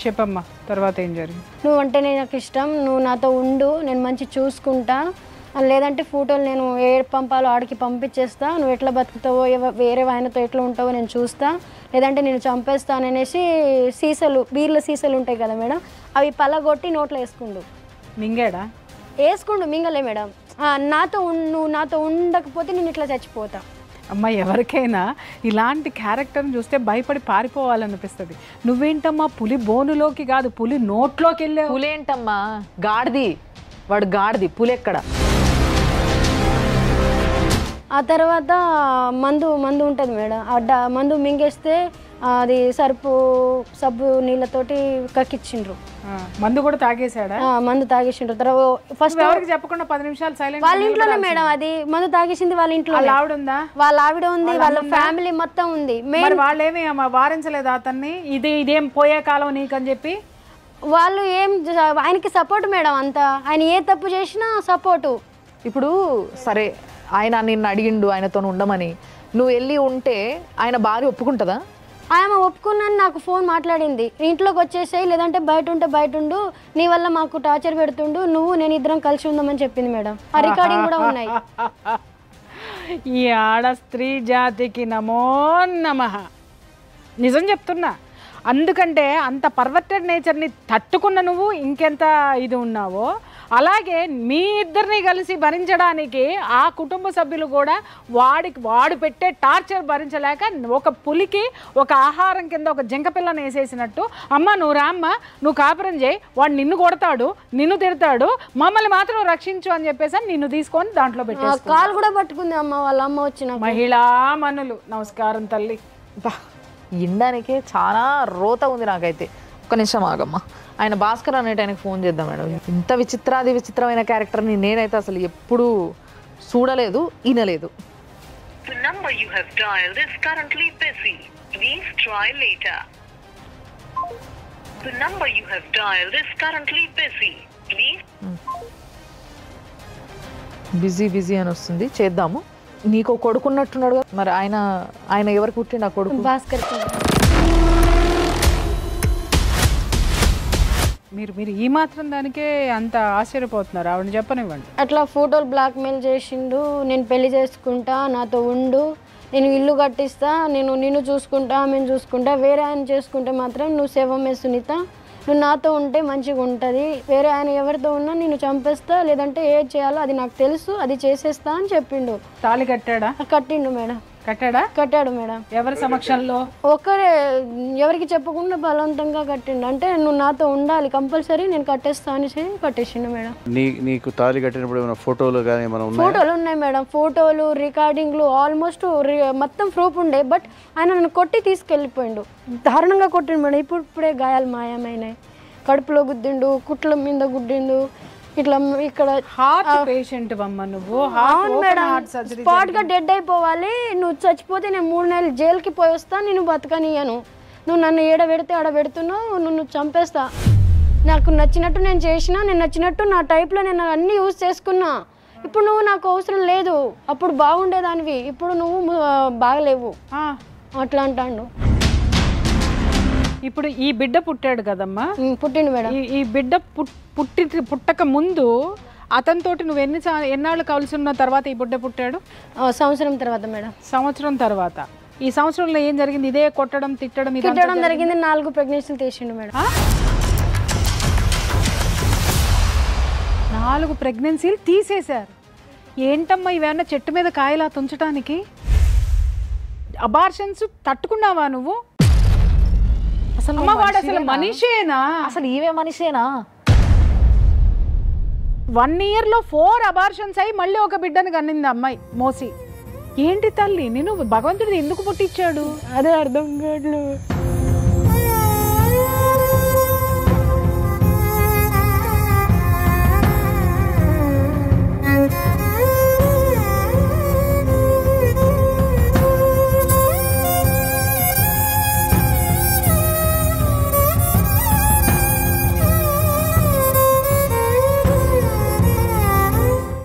D: చెప్పమ్మా, తర్వాత ఏం జరిగింది?
C: నువ్వంటే నాకు ఇష్టం, నువ్వు నాతో ఉండు, నేను మంచి చూసుకుంటా, లేదంటే ఫోటోలు నేను ఏడు పంపాలో ఆడికి పంపించేస్తా, నువ్వు ఎట్లా బతుకుతావో వేరే ఆయనతో ఎట్లా ఉంటావో నేను చూస్తా, లేదంటే నేను చంపేస్తాననేసి బీర్ల సీసాలు ఉంటాయి కదా మేడం, అవి పలగొట్టి నోట్లో వేసుకుండు. మింగలే మేడం. నువ్వు నాతో ఉండకపోతే నేను ఇట్లా చచ్చిపోతా.
D: అమ్మ, ఎవరికైనా ఇలాంటి క్యారెక్టర్ని చూస్తే భయపడి పారిపోవాలనిపిస్తుంది. నువ్వేంటమ్మా పులి బోనులోకి కాదు పులి నోట్లోకి వెళ్ళే.
B: పులేంటమ్మా, గాడిది, వాడు గాడిది, పులెక్కడ?
C: ఆ తర్వాత మందు ఉంటుంది మేడం. మందు మింగేస్తే అది సబ్బు నీళ్ళతోటి కక్కిచ్చిండ్రు.
D: మందు కూడా తాగేసాడా?
C: మందు తాగేసిండ్రు. తర్వాత ఫస్ట్
D: ఎవరికి చెప్పకుండా 10 నిమిషాలు సైలెంట్.
C: వాళ్ళ ఇంట్లోనే మేడం, అది మందు తాగేసింది వాళ్ళ ఇంట్లో. వాళ్ళ ఆవిడ ఉంది, వాళ్ళ ఫ్యామిలీ మొత్తం ఉంది.
D: వాళ్ళేమి వారించలేదా అతన్ని? ఇదేం పోయే కాలం నీకని చెప్పి?
C: వాళ్ళు ఆయనకి సపోర్ట్ మేడం అంతా. ఆయన ఏ తప్పు చేసినా సపోర్టు.
B: ఇప్పుడు సరే, ఆయన నిన్ను అడిగిండు ఆయనతో ఉండమని, నువ్వు వెళ్ళి ఉంటే ఆయన భార్య ఒప్పుకుంటుందా?
C: ఆమె ఒప్పుకున్నాను, నాకు ఫోన్ మాట్లాడింది, ఇంట్లోకి వచ్చేసాయి లేదంటే బయట ఉంటే బయట ఉండు, నీ వల్ల మాకు టార్చర్ పెడుతుండు, నువ్వు నేను ఇద్దరం కలిసి ఉందామని చెప్పింది మేడం. ఆ రికార్డింగ్ కూడా ఉన్నాయి.
D: ఈ ఆడ స్త్రీ జాతికి నమో నమః. నిజం చెప్తున్నా. అందుకంటే అంత పర్వర్టెడ్ నేచర్ని తట్టుకున్న నువ్వు ఇంకెంత ఇది ఉన్నావో, అలాగే మీ ఇద్దరిని కలిసి భరించడానికి ఆ కుటుంబ సభ్యులు కూడా వాడు పెట్టే టార్చర్ భరించలేక ఒక పులికి ఒక ఆహారం కింద ఒక జింక పిల్లని వేసేసినట్టు, అమ్మ నువ్వు రామ్మ, నువ్వు కాపురం చేయి, వాడు నిన్ను కొడతాడు, నిన్ను తిడతాడు, మమ్మల్ని మాత్రం రక్షించు అని చెప్పేసి నిన్ను తీసుకొని దాంట్లో పెట్టేసి
C: కాలు కూడా పట్టుకుంది అమ్మ, వాళ్ళ అమ్మ వచ్చిన.
D: మహిళా మనులు నమస్కారం తల్లి.
B: ఇండానికే చాలా రోత ఉంది నాకైతే. ఒక్క నిమిషం ఆగమ్మా, ఆయన భాస్కర్ అనేట ఆయనకు ఫోన్ చేద్దాం మేడం. ఇంత విచిత్రమైన క్యారెక్టర్ని నేనైతే అసలు ఎప్పుడూ చూడలేదు, వినలేదు.
G: The number you have dialed is currently busy. Please try later. The number you have dialed is currently busy. Please.
B: Busy అని వస్తుంది, చేద్దాము. నీకు కొడుకున్నట్టున్నాడు కదా, మరి ఆయన ఎవరికి పుట్టిండు ఆ కొడుకు?
C: భాస్కర్.
D: మీరు ఈ మాత్రం దానికే అంత ఆశ్చర్యపోతున్నారు? ఆవిడ చెప్పనివ్వండి.
C: అట్లా ఫోటోలు బ్లాక్మెయిల్ చేసిండు, నేను పెళ్లి చేసుకుంటా, నాతో ఉండు, నేను ఇల్లు కట్టిస్తా, నిన్ను చూసుకుంటా, ఆమెను చూసుకుంటా, వేరే ఆయన చేసుకుంటే మాత్రం నువ్వు శవమే సునీత, నువ్వు నాతో ఉంటే మంచిగా ఉంటుంది, వేరే ఆయన ఎవరితో ఉన్నా నేను చంపేస్తా, లేదంటే ఏది చేయాలో అది నాకు తెలుసు, అది చేసేస్తా అని చెప్పిండు.
D: తాళి కట్టాడా?
C: కట్టిండు మేడం. కట్టాడు మేడం.
D: ఎవరి సమక్షంలో?
C: ఒక్కరే, ఎవరికి చెప్పకుండా బలవంతంగా కట్టిండు. అంటే నువ్వు నాతో ఉండాలి కంపల్సరీ, నేను కట్టేస్తా అని కట్టేసిండు మేడం.
F: నీకు తాళి కట్టినప్పుడు ఏమైనా ఫోటోలు కానీ ఏమైనా ఉన్నాయా?
C: ఫోటోలు ఉన్నాయి మేడం, ఫోటోలు, రికార్డింగ్లు, ఆల్మోస్ట్ మొత్తం ప్రూఫ్ ఉండే. బట్ ఆయన నన్ను కొట్టి తీసుకెళ్ళిపోయిండు, దారుణంగా కొట్టిండు మేడం. ఇప్పుడే గాయాలు మాయమైనాయి, కడుపులో గుద్దిండు, కుట్ల మీద గుద్దిండు, ఇట్లా ఇక్కడ.
D: హార్ట్ పేషెంట్ అమ్మ నువ్వు?
C: అవును మేడం, స్పాట్ గా డెడ్ అయిపోవాలి, నువ్వు చచ్చిపోతే నేను 3 నెలలు జైలుకి పోయి వస్తా, నేను బతకనియను, నువ్వు నన్ను ఏడబెడితే ఆడబెడుతున్నావు, నువ్వు చంపేస్తా, నాకు నచ్చినట్టు నేను చేసిన, నేను నచ్చినట్టు నా టైప్లో నేను అన్నీ యూజ్ చేసుకున్నా, ఇప్పుడు నువ్వు నాకు అవసరం లేదు, అప్పుడు బాగుండేదానివి, ఇప్పుడు నువ్వు బాగలేవు అట్లా అంటాడు.
D: ఇప్పుడు ఈ బిడ్డ పుట్టాడు కదమ్మా?
C: పుట్టిండు మేడం.
D: ఈ బిడ్డ పుట్టక ముందు అతనితోటి నువ్వు ఎన్నాళ్ళు కలిసి ఉన్న తర్వాత ఈ బిడ్డ పుట్టాడు?
C: సంవత్సరం తర్వాత మేడం.
D: సంవత్సరం తర్వాత. ఈ సంవత్సరంలో ఏం జరిగింది? ఇదే కొట్టడం తిట్టడం
C: జరిగింది. 4 ప్రెగ్నెన్సీలు తీసిండు మేడం.
D: 4 ప్రెగ్నెన్సీలు తీసేశారు. ఏంటమ్మా ఇవేమన్నా చెట్టు మీద కాయలా తుంచడానికి? అబార్షన్స్ తట్టుకున్నావా నువ్వు? అసలు వాడు అసలు మనిషేనా?
B: అసలు ఈమె మనిషేనా?
D: 1 yearలో 4 అబార్షన్స్ అయ్యి మళ్ళీ ఒక బిడ్డను కన్నింది అమ్మాయి మోసి. ఏంటి తల్లి, నేను భగవంతుడు ఎందుకు పుట్టించాడు?
C: అదే అర్థం కావట్లేదు.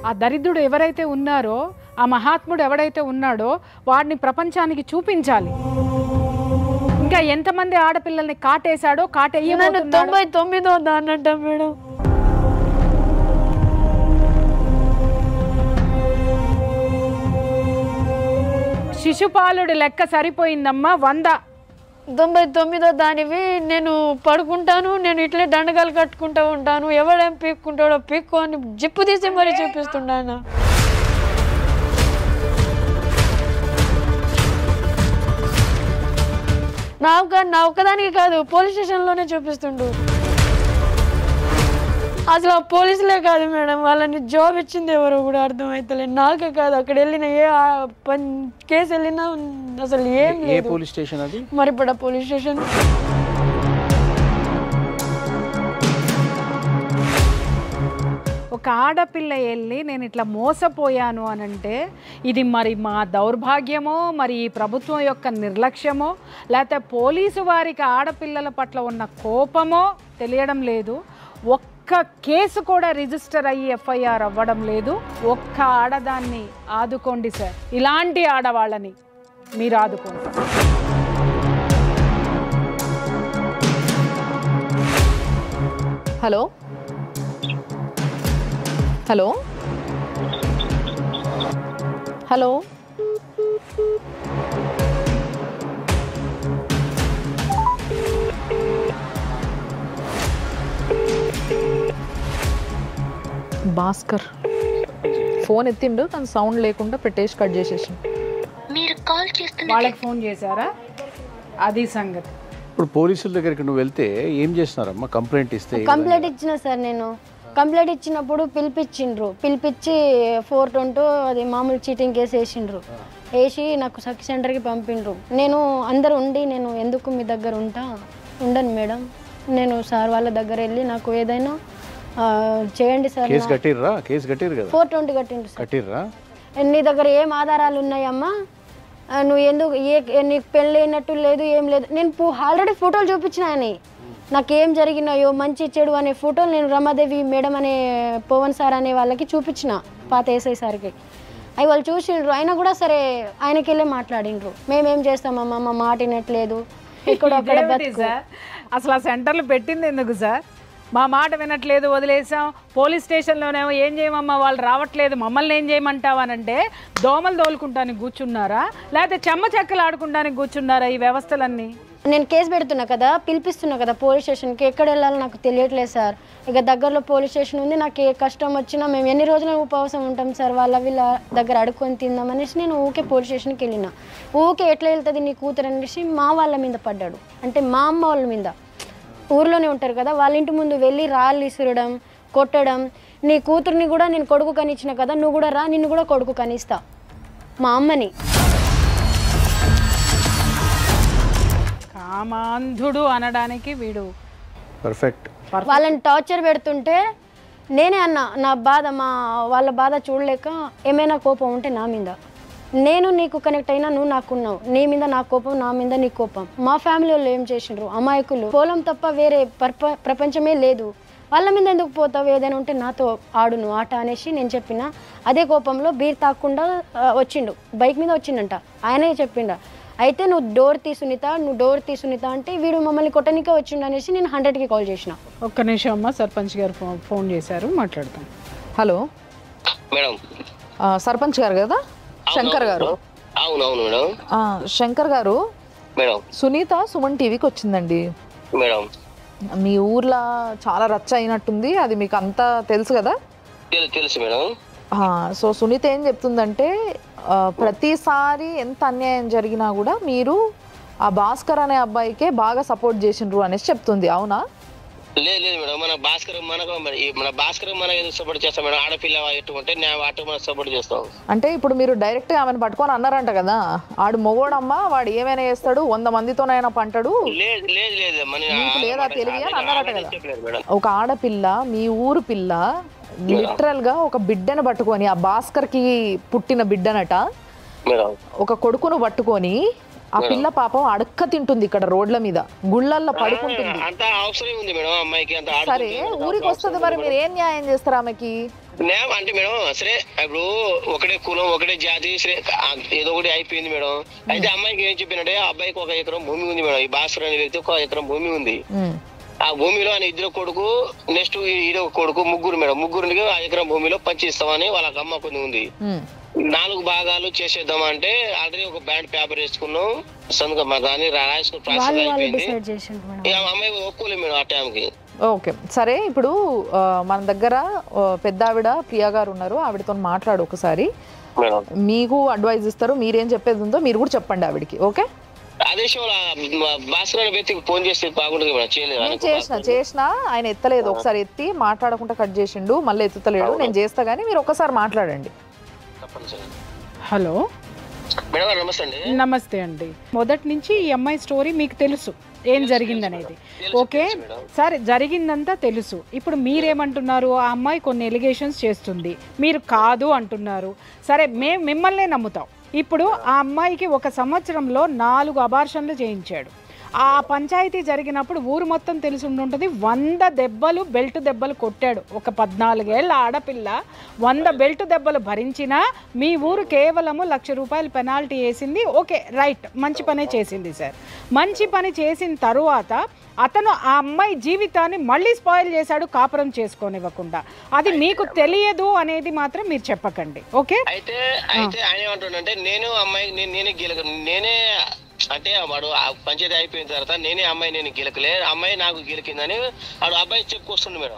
D: ఆ దరిద్రుడు ఎవరైతే ఉన్నారో, ఆ మహాత్ముడు ఎవడైతే ఉన్నాడో వాడిని ప్రపంచానికి చూపించాలి. ఇంకా ఎంతమంది ఆడపిల్లల్ని కాటేశాడో, కాటేయమన్నాడు.
C: 99వ దాన్నంట మేడం.
D: శిశుపాలుడి లెక్క సరిపోయిందమ్మా.
C: 99వ దానివి. నేను పడుకుంటాను, నేను ఇట్లే దండగాలు కట్టుకుంటూ ఉంటాను, ఎవడేం పీక్కుంటాడో పీక్కు అని జిప్పు తీసి మరీ చూపిస్తున్నాను. నా ఒక్కదానికి కాదు, పోలీస్ స్టేషన్లోనే చూపిస్తుండు. అసలు ఆ పోలీసులే కాదు మేడం, వాళ్ళని జాబ్ ఇచ్చింది ఎవరో కూడా అర్థమవుతలేదు. నాకే కాదు, అక్కడ వెళ్ళిన ఏ కేసు వెళ్ళినా అసలు ఏం లేదు.
F: పోలీస్ స్టేషన్ అది?
C: మరిపడ పోలీస్ స్టేషన్.
D: ఒక ఆడపిల్ల వెళ్ళి నేను ఇట్లా మోసపోయాను అని అంటే ఇది మరి మా దౌర్భాగ్యమో, మరి ఈ ప్రభుత్వం యొక్క నిర్లక్ష్యమో, లేకపోతే పోలీసు వారికి ఆడపిల్లల పట్ల ఉన్న కోపమో తెలియడం లేదు. ఒక్క ఒక్క కేసు కూడా రిజిస్టర్ అయ్యి ఎఫ్ఐఆర్ అవ్వడం లేదు. ఒక్క ఆడదాన్ని ఆదుకోండి సార్, ఇలాంటి ఆడవాళ్ళని మీరు ఆదుకోండి.
B: Hello hello hello Bhaskar phone ఎత్తిండు కానీ సౌండ్ లేకుండా పెట్టేసి కట్ చేసేసి.
D: వాళ్ళకి ఫోన్ చేశారా? అది సంగతి.
F: ఇప్పుడు పోలీసుల దగ్గరికి నువ్వు వెళ్తే ఏం చేస్తున్నారమ్మా? కంప్లైంట్ ఇస్తే
C: కంప్లైంట్ ఇచ్చిన సార్, నేను కంప్లైంట్ ఇచ్చినప్పుడు పిలిపించి 422 అది మామూలు చీటింగ్ కేసు వేసిండ్రు. వేసి నాకు సఖి సెంటర్కి పంపిండ్రు. నేను అందరు ఉండి నేను ఎందుకు మీ దగ్గర ఉండను మేడం, నేను సార్ వాళ్ళ దగ్గర వెళ్ళి నాకు ఏదైనా చేయండి సార్.
F: కేసు కట్టిర్రా? కేసు కట్టిరు కదా?
C: 420 కట్టిండ్రు సార్.
F: కట్టిర్రా?
C: నీ దగ్గర ఏం ఆధారాలు ఉన్నాయమ్మా, నువ్వు ఎందుకు నీకు పెళ్ళి అయినట్టు లేదు, ఏం లేదు. నేను ఆల్రెడీ ఫోటోలు చూపించిన అని నాకు ఏం జరిగినాయో మంచి చెడు అనే ఫోటోలు నేను రమాదేవి మేడం అనే పవన్ సార్ అనే వాళ్ళకి చూపించిన, పాత ఏసఐ సార్కి. అవి వాళ్ళు చూసిండ్రు. అయినా కూడా సరే ఆయనకి వెళ్ళే మాట్లాడిండ్రు, మేమేం చేస్తామమ్మా, మా మాట వినట్లేదు, ఇక్కడ
D: అసలు ఆ సెంటర్లు పెట్టింది ఎందుకు సార్? మా మాట వినట్లేదు, వదిలేసాం. పోలీస్ స్టేషన్లోనేమో ఏం చేయమమ్మా, వాళ్ళు రావట్లేదు, మమ్మల్ని ఏం చేయమంటావనంటే దోమలు తోలుకుంటానికి కూర్చున్నారా, లేకపోతే చెమ్మ చెక్కలు ఆడుకుంటానికి కూర్చున్నారా ఈ వ్యవస్థలన్నీ?
C: నేను కేసు పెడుతున్నా కదా, పిలిపిస్తున్నా కదా పోలీస్ స్టేషన్కి, ఎక్కడ వెళ్ళాలో నాకు తెలియట్లేదు సార్. ఇక దగ్గరలో పోలీస్ స్టేషన్ ఉంది, నాకు ఏ కష్టం వచ్చినా మేము ఎన్ని రోజులు ఉపవాసం ఉంటాం సార్, వీళ్ళ దగ్గర అడుక్కొని తిందామనేసి నేను ఊకే పోలీస్ స్టేషన్కి వెళ్ళిన. ఊకే ఎట్లా వెళ్తుంది నీ కూతురు అనేసి మా వాళ్ళ మీద పడ్డాడు, అంటే మా అమ్మ వాళ్ళ మీద. ఊర్లోనే ఉంటారు కదా, వాళ్ళ ఇంటి ముందు వెళ్ళి రాళ్ళు ఇసురడం, కొట్టడం. నీ కూతుర్ని కూడా నేను కొడుకు కనిచ్చిన కదా, నువ్వు కూడా రా, నిన్ను కూడా కొడుకు కనిస్తా, మా అమ్మని.
D: కామాంధుడు అనడానికి వీడు
F: పర్ఫెక్ట్.
C: వాళ్ళని టార్చర్ పెడుతుంటే నేనే అన్నా, నా బాధ వాళ్ళ బాధ చూడలేక ఏమైనా కోపం ఉంటే నా మీద, నేను నీకు కనెక్ట్ అయినా నువ్వు నాకున్నావు, నీ మీద నా కోపం, నా మీద నీ కోపం. మా ఫ్యామిలీ వాళ్ళు ఏం చేసిండ్రు, అమాయకులు, పొలం తప్ప వేరే ప్రపంచమే లేదు, వాళ్ళ మీద ఎందుకు పోతావు, ఏదైనా ఉంటే నాతో ఆడును ఆట అనేసి నేను చెప్పిన. అదే కోపంలో బీర్ తాకుండా వచ్చిండు, బైక్ మీద వచ్చిండంట, ఆయనే చెప్పిండ. అయితే నువ్వు డోర్ తీసునిత అంటే వీడు మమ్మల్ని కొట్టనికే వచ్చిండు అనేసి నేను 100కి కాల్ చేసిన.
D: ఒక్క నిమిషం అమ్మ, సర్పంచ్ గారు ఫోన్ చేశారు, మాట్లాడతాం.
B: హలో
E: మేడం,
B: సర్పంచ్ గారు కదా? శంకర్ గారు?
E: అవునవును మేడం.
B: శంకర్ గారు,
E: మేడం
B: సునీత సుమన్ టీవీకి వచ్చిందండి
E: మేడం.
B: మీ ఊర్లో చాలా రచ్చ అయినట్టుంది, అది మీకు అంతా తెలుసు కదా?
E: తెలుసు మేడం.
B: సో సునీత ఏం చెప్తుందంటే ప్రతిసారి ఎంత అన్యాయం జరిగినా కూడా మీరు ఆ భాస్కర్ అనే అబ్బాయికే బాగా సపోర్ట్ చేసిండ్రు అనేసి చెప్తుంది, అవునా?
E: లేదు మేడం, మన భాస్కర్ మనకు ఎందుకు సపోర్ట్ చేస్తాం మేడం? ఆడపిల్ల ఎట్టుకుంటే అటు మనం సపోర్ట్ చేస్తాం.
B: అంటే ఇప్పుడు మీరు డైరెక్ట్ గా ఆమెను పట్టుకొని అన్నారంట కదా, ఆడు మొగోడమ్మా, వాడు ఏమైనా చేస్తాడు, 100 మందితోనైనా పంటాడు, మీకు లేదా తెలివి అని అన్నారట కదా. ఒక ఆడపిల్ల, మీ ఊరు పిల్ల, లిటరల్ గా ఒక బిడ్డను పట్టుకొని, ఆ భాస్కర్ కి పుట్టిన బిడ్డనట, ఒక కొడుకును పట్టుకొని ఆ పిల్ల పాపం అడక్క తింటుంది ఇక్కడ రోడ్ల మీద, గుళ్ళల్లో పడుకుంటుంది. సరే ఊరికి వస్తుంది, మరి మీరు ఏం న్యాయం చేస్తారు ఆమెకి?
E: అంటే మేడం సరే ఇప్పుడు ఒకటే కులం ఒకటే జాతి సరే ఏదో ఒకటి అయిపోయింది మేడం. అయితే అమ్మాయికి ఏం చెప్పినట్టే, అబ్బాయికి 1 ఎకరం భూమి ఉంది మేడం. ఈ భాస్కర్ అనే వ్యక్తి 1 ఎకరం భూమి ఉంది. ఆ భూమిలో ఆయన 2 కొడుకు, నెక్స్ట్ ఈడో కొడుకు, ముగ్గురు మేడం. ముగ్గురికి 1 ఎకరం భూమిలో పంచిస్తామని వాళ్ళకి అమ్మ కొన్ని ఉంది. 4 భాగాలు చేసేద్దాం అంటే ఆల్రెడీ ఒక బ్యాండ్ పేపర్ వేసుకున్నాం, దాన్ని రాసుకుని ప్రాసెస్ అయిపోయింది. అమ్మాయి ఒప్పుకోలేదు మేడం ఆ టైంకి.
B: ఓకే సరే, ఇప్పుడు మన దగ్గర పెద్ద ఆవిడ ప్రియా గారు ఉన్నారు, ఆవిడతో మాట్లాడు ఒకసారి, మీకు అడ్వైజ్ ఇస్తారు, మీరేం చెప్పేది ఉందో మీరు కూడా చెప్పండి ఆవిడకి. ఓకే?
E: ఫోన్ చేస్తే
B: చేసిన ఆయన ఎత్తలేదు, ఒకసారి ఎత్తి మాట్లాడకుండా కట్ చేసిండు, మళ్ళీ ఎత్తుతలేడు. నేను చేస్తా గానీ మీరు ఒకసారి మాట్లాడండి.
D: హలో నమస్తే అండి. మొదటి నుంచి ఈ అమ్మాయి స్టోరీ మీకు తెలుసు, ఏం జరిగిందనేది. ఓకే సరే, జరిగిందంతా తెలుసు. ఇప్పుడు మీరేమంటున్నారు, ఆ అమ్మాయి కొన్ని ఎలిగేషన్స్ చేస్తుంది, మీరు కాదు అంటున్నారు. సరే, మేము మిమ్మల్నే నమ్ముతాం. ఇప్పుడు ఆ అమ్మాయికి 1 సంవత్సరంలో 4 అబార్షన్లు చేయించాడు. ఆ పంచాయతీ జరిగినప్పుడు ఊరు మొత్తం తెలిసి ఉంటుంది. 100 దెబ్బలు బెల్ట్ దెబ్బలు కొట్టాడు. ఒక 14 ఏళ్ల ఆడపిల్ల 100 బెల్ట్ దెబ్బలు భరించినా మీ ఊరు కేవలము ₹1,00,000 పెనాల్టీ వేసింది. ఓకే, రైట్, మంచి పనే చేసింది సార్. మంచి పని చేసిన తరువాత అతను ఆ అమ్మాయి జీవితాన్ని మళ్ళీ స్పాయిల్ చేశాడు, కాపురం చేసుకోనివ్వకుండా. అది మీకు తెలియదు అనేది మాత్రం మీరు చెప్పకండి. ఓకే,
E: అయితే ఆయన ఏమంటుండంటే నేను అమ్మాయి నేనే అంటే వాడు పంచాయతీ అయిపోయిన తర్వాత నేను గెలకలే, అమ్మాయి నాకు గెలికిందని వాడు అబ్బాయి చెప్పుకొస్తుండే మేడం.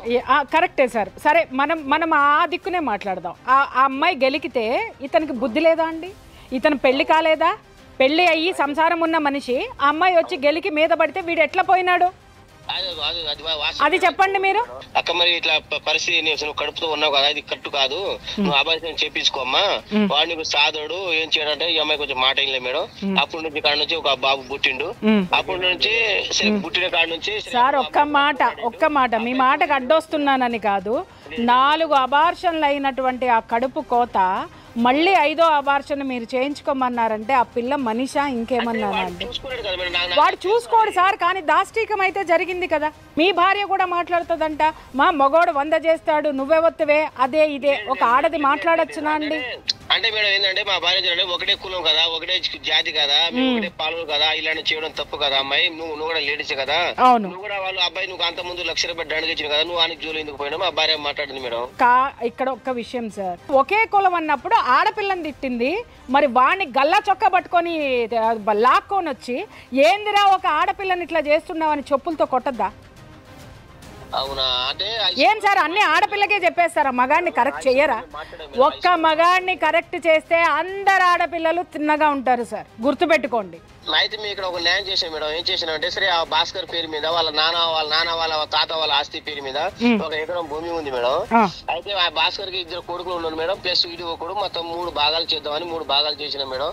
D: కరెక్టే సార్. సరే, మనం ఆ దిక్కునే మాట్లాడదాం. ఆ అమ్మాయి గెలికితే ఇతనికి బుద్ధి లేదా అండి? ఇతను పెళ్లి కాలేదా? పెళ్లి అయ్యి సంసారం ఉన్న మనిషి ఆ అమ్మాయి వచ్చి గెలికి మీద పడితే వీడు ఎట్లా పోయినాడు? అది చెప్పండి మీరు.
E: అక్క మరి ఇట్లా పరిస్థితి నువ్వు కడుపుతో ఉన్నావు కదా, ఇది కట్టు కాదు, నువ్వు అబ్బాయి చేపించుకోమ్మా, వాడు నీకు సాధుడు ఏం చేయడంటే ఈ అమ్మాయి కొంచెం మాట అయిలే మేడం. అప్పటి నుంచి కాడ నుంచి ఒక బాబు పుట్టిండు. అప్పటి నుంచి పుట్టిన కాడ నుంచి
D: సార్ ఒక్క మాట మీ మాటకు అడ్డొస్తున్నానని కాదు, 4 అబార్షన్లు అయినటువంటి ఆ కడుపు కోత మళ్ళీ 5వ అబార్షన్ మీరు చేయించుకోమన్నారంటే ఆ పిల్ల మనిషా ఇంకేమన్నానండి? వాడు చూసుకోడు సార్, కానీ దాష్టీకం అయితే జరిగింది కదా. మీ భార్య కూడా మాట్లాడుతుందంట, మా మగోడు 100 చేస్తాడు నువ్వెవత్తవే, అదే ఇదే. ఒక ఆడది మాట్లాడొచ్చునా అండి?
E: అంటే మేడం ఏంటంటే మా భార్య ఒకటే కులం కదా, ఒకటే జాతి కదా, ఒకటే పాలు కదా, ఇలాంటి చేయడం తప్పు కదా అమ్మాయి, నువ్వు కూడా లేడీస్ కదా, నువ్వు కూడా వాళ్ళు అబ్బాయి నువ్వు అంత ముందు ₹1,00,000 దండగా ఇచ్చిన కదా, నువ్వు ఆయనకి జోలు ఎందుకు పోయినా మా భార్య మాట్లాడింది మేడం.
D: ఇక్కడ ఒక్క విషయం సార్, ఒకే కులం అన్నప్పుడు ఆడపిల్లని తిట్టింది, మరి వాడిని గల్లా చొక్కా పట్టుకొని లాక్కొని వచ్చి ఏందిరా ఒక ఆడపిల్లని ఇట్లా చేస్తున్నావని చెప్పులతో కొట్టద్దా?
E: అవునా? అంటే
D: ఏం సార్ అన్ని ఆడపిల్లకే చెప్పేస్తారా? మగాడిని కరెక్ట్ చెయ్యరా? ఒక్క మగాడిని కరెక్ట్ చేస్తే అందరు ఆడపిల్లలు తిన్నగా ఉంటారు సార్, గుర్తుపెట్టుకోండి.
E: అయితే మీ ఇక్కడ ఒక న్యాయం చేసాం మేడం. ఏం చేసినా అంటే సరే ఆ భాస్కర్ పేరు మీద వాళ్ళ నాన్న వాళ్ళ తాత వాళ్ళ ఆస్తి పేరు మీద 1 ఎకరం భూమి ఉంది మేడం. అయితే ఆ భాస్కర్ కి 2 కొడుకులు ఉన్నారు మేడం, ప్లస్ వీడి ఒకడు, మొత్తం 3 భాగాలు చేద్దామని 3 భాగాలు చేసిన మేడం.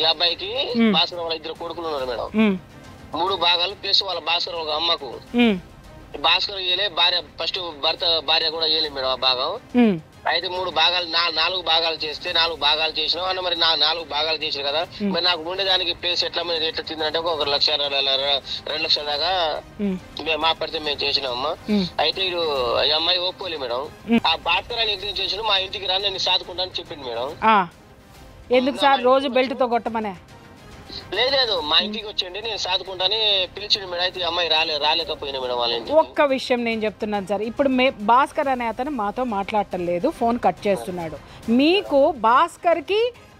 E: ఈ అబ్బాయికి భాస్కర్ వాళ్ళ 2 కొడుకులు ఉన్నారు మేడం. 3 భాగాలు ప్లస్ వాళ్ళ భాస్కర్ ఒక అమ్మకు. భాస్కర్ ఇయ్యలే, భార్య ఫస్ట్ భర్త భార్య కూడా ఇయ్యలే మేడం ఆ భాగం. అయితే 3 భాగాలు 4 భాగాలు చేస్తే 4 భాగాలు చేసినావు అన్న, మరి 4 భాగాలు చేసిన కదా, మరి నాకు ఉండేదానికి ప్లేస్ ఎట్లా తిందంటే 1,00,000 2 లక్షల దాకా మా పరిచయం మేము చేసినామమ్మా. అయితే ఇడు ఈ అమ్మాయి ఒప్పుకోలే మేడం. ఆ భాస్కర్ అని ఎగ్జిట్ చేసిన మా ఇంటికి రా నేను సాదుకుంటా అని చెప్పింది మేడం.
D: ఎందుకు సార్ రోజు బెల్ట్ తో కొట్టమనే?
E: లేదు, మా ఇంటికి వచ్చండి నేను సాదుకుంటాని పిలిచిండు మేడం. అయితే అమ్మాయి రాలేకపోయినా మేడం వాళ్ళ ఇంటికి.
D: ఒక్క విషయం నేను చెప్తున్నాను సార్, ఇప్పుడు భాస్కర్ అనే అతను మాతో మాట్లాడటం లేదు, ఫోన్ కట్ చేస్తున్నాడు. మీకు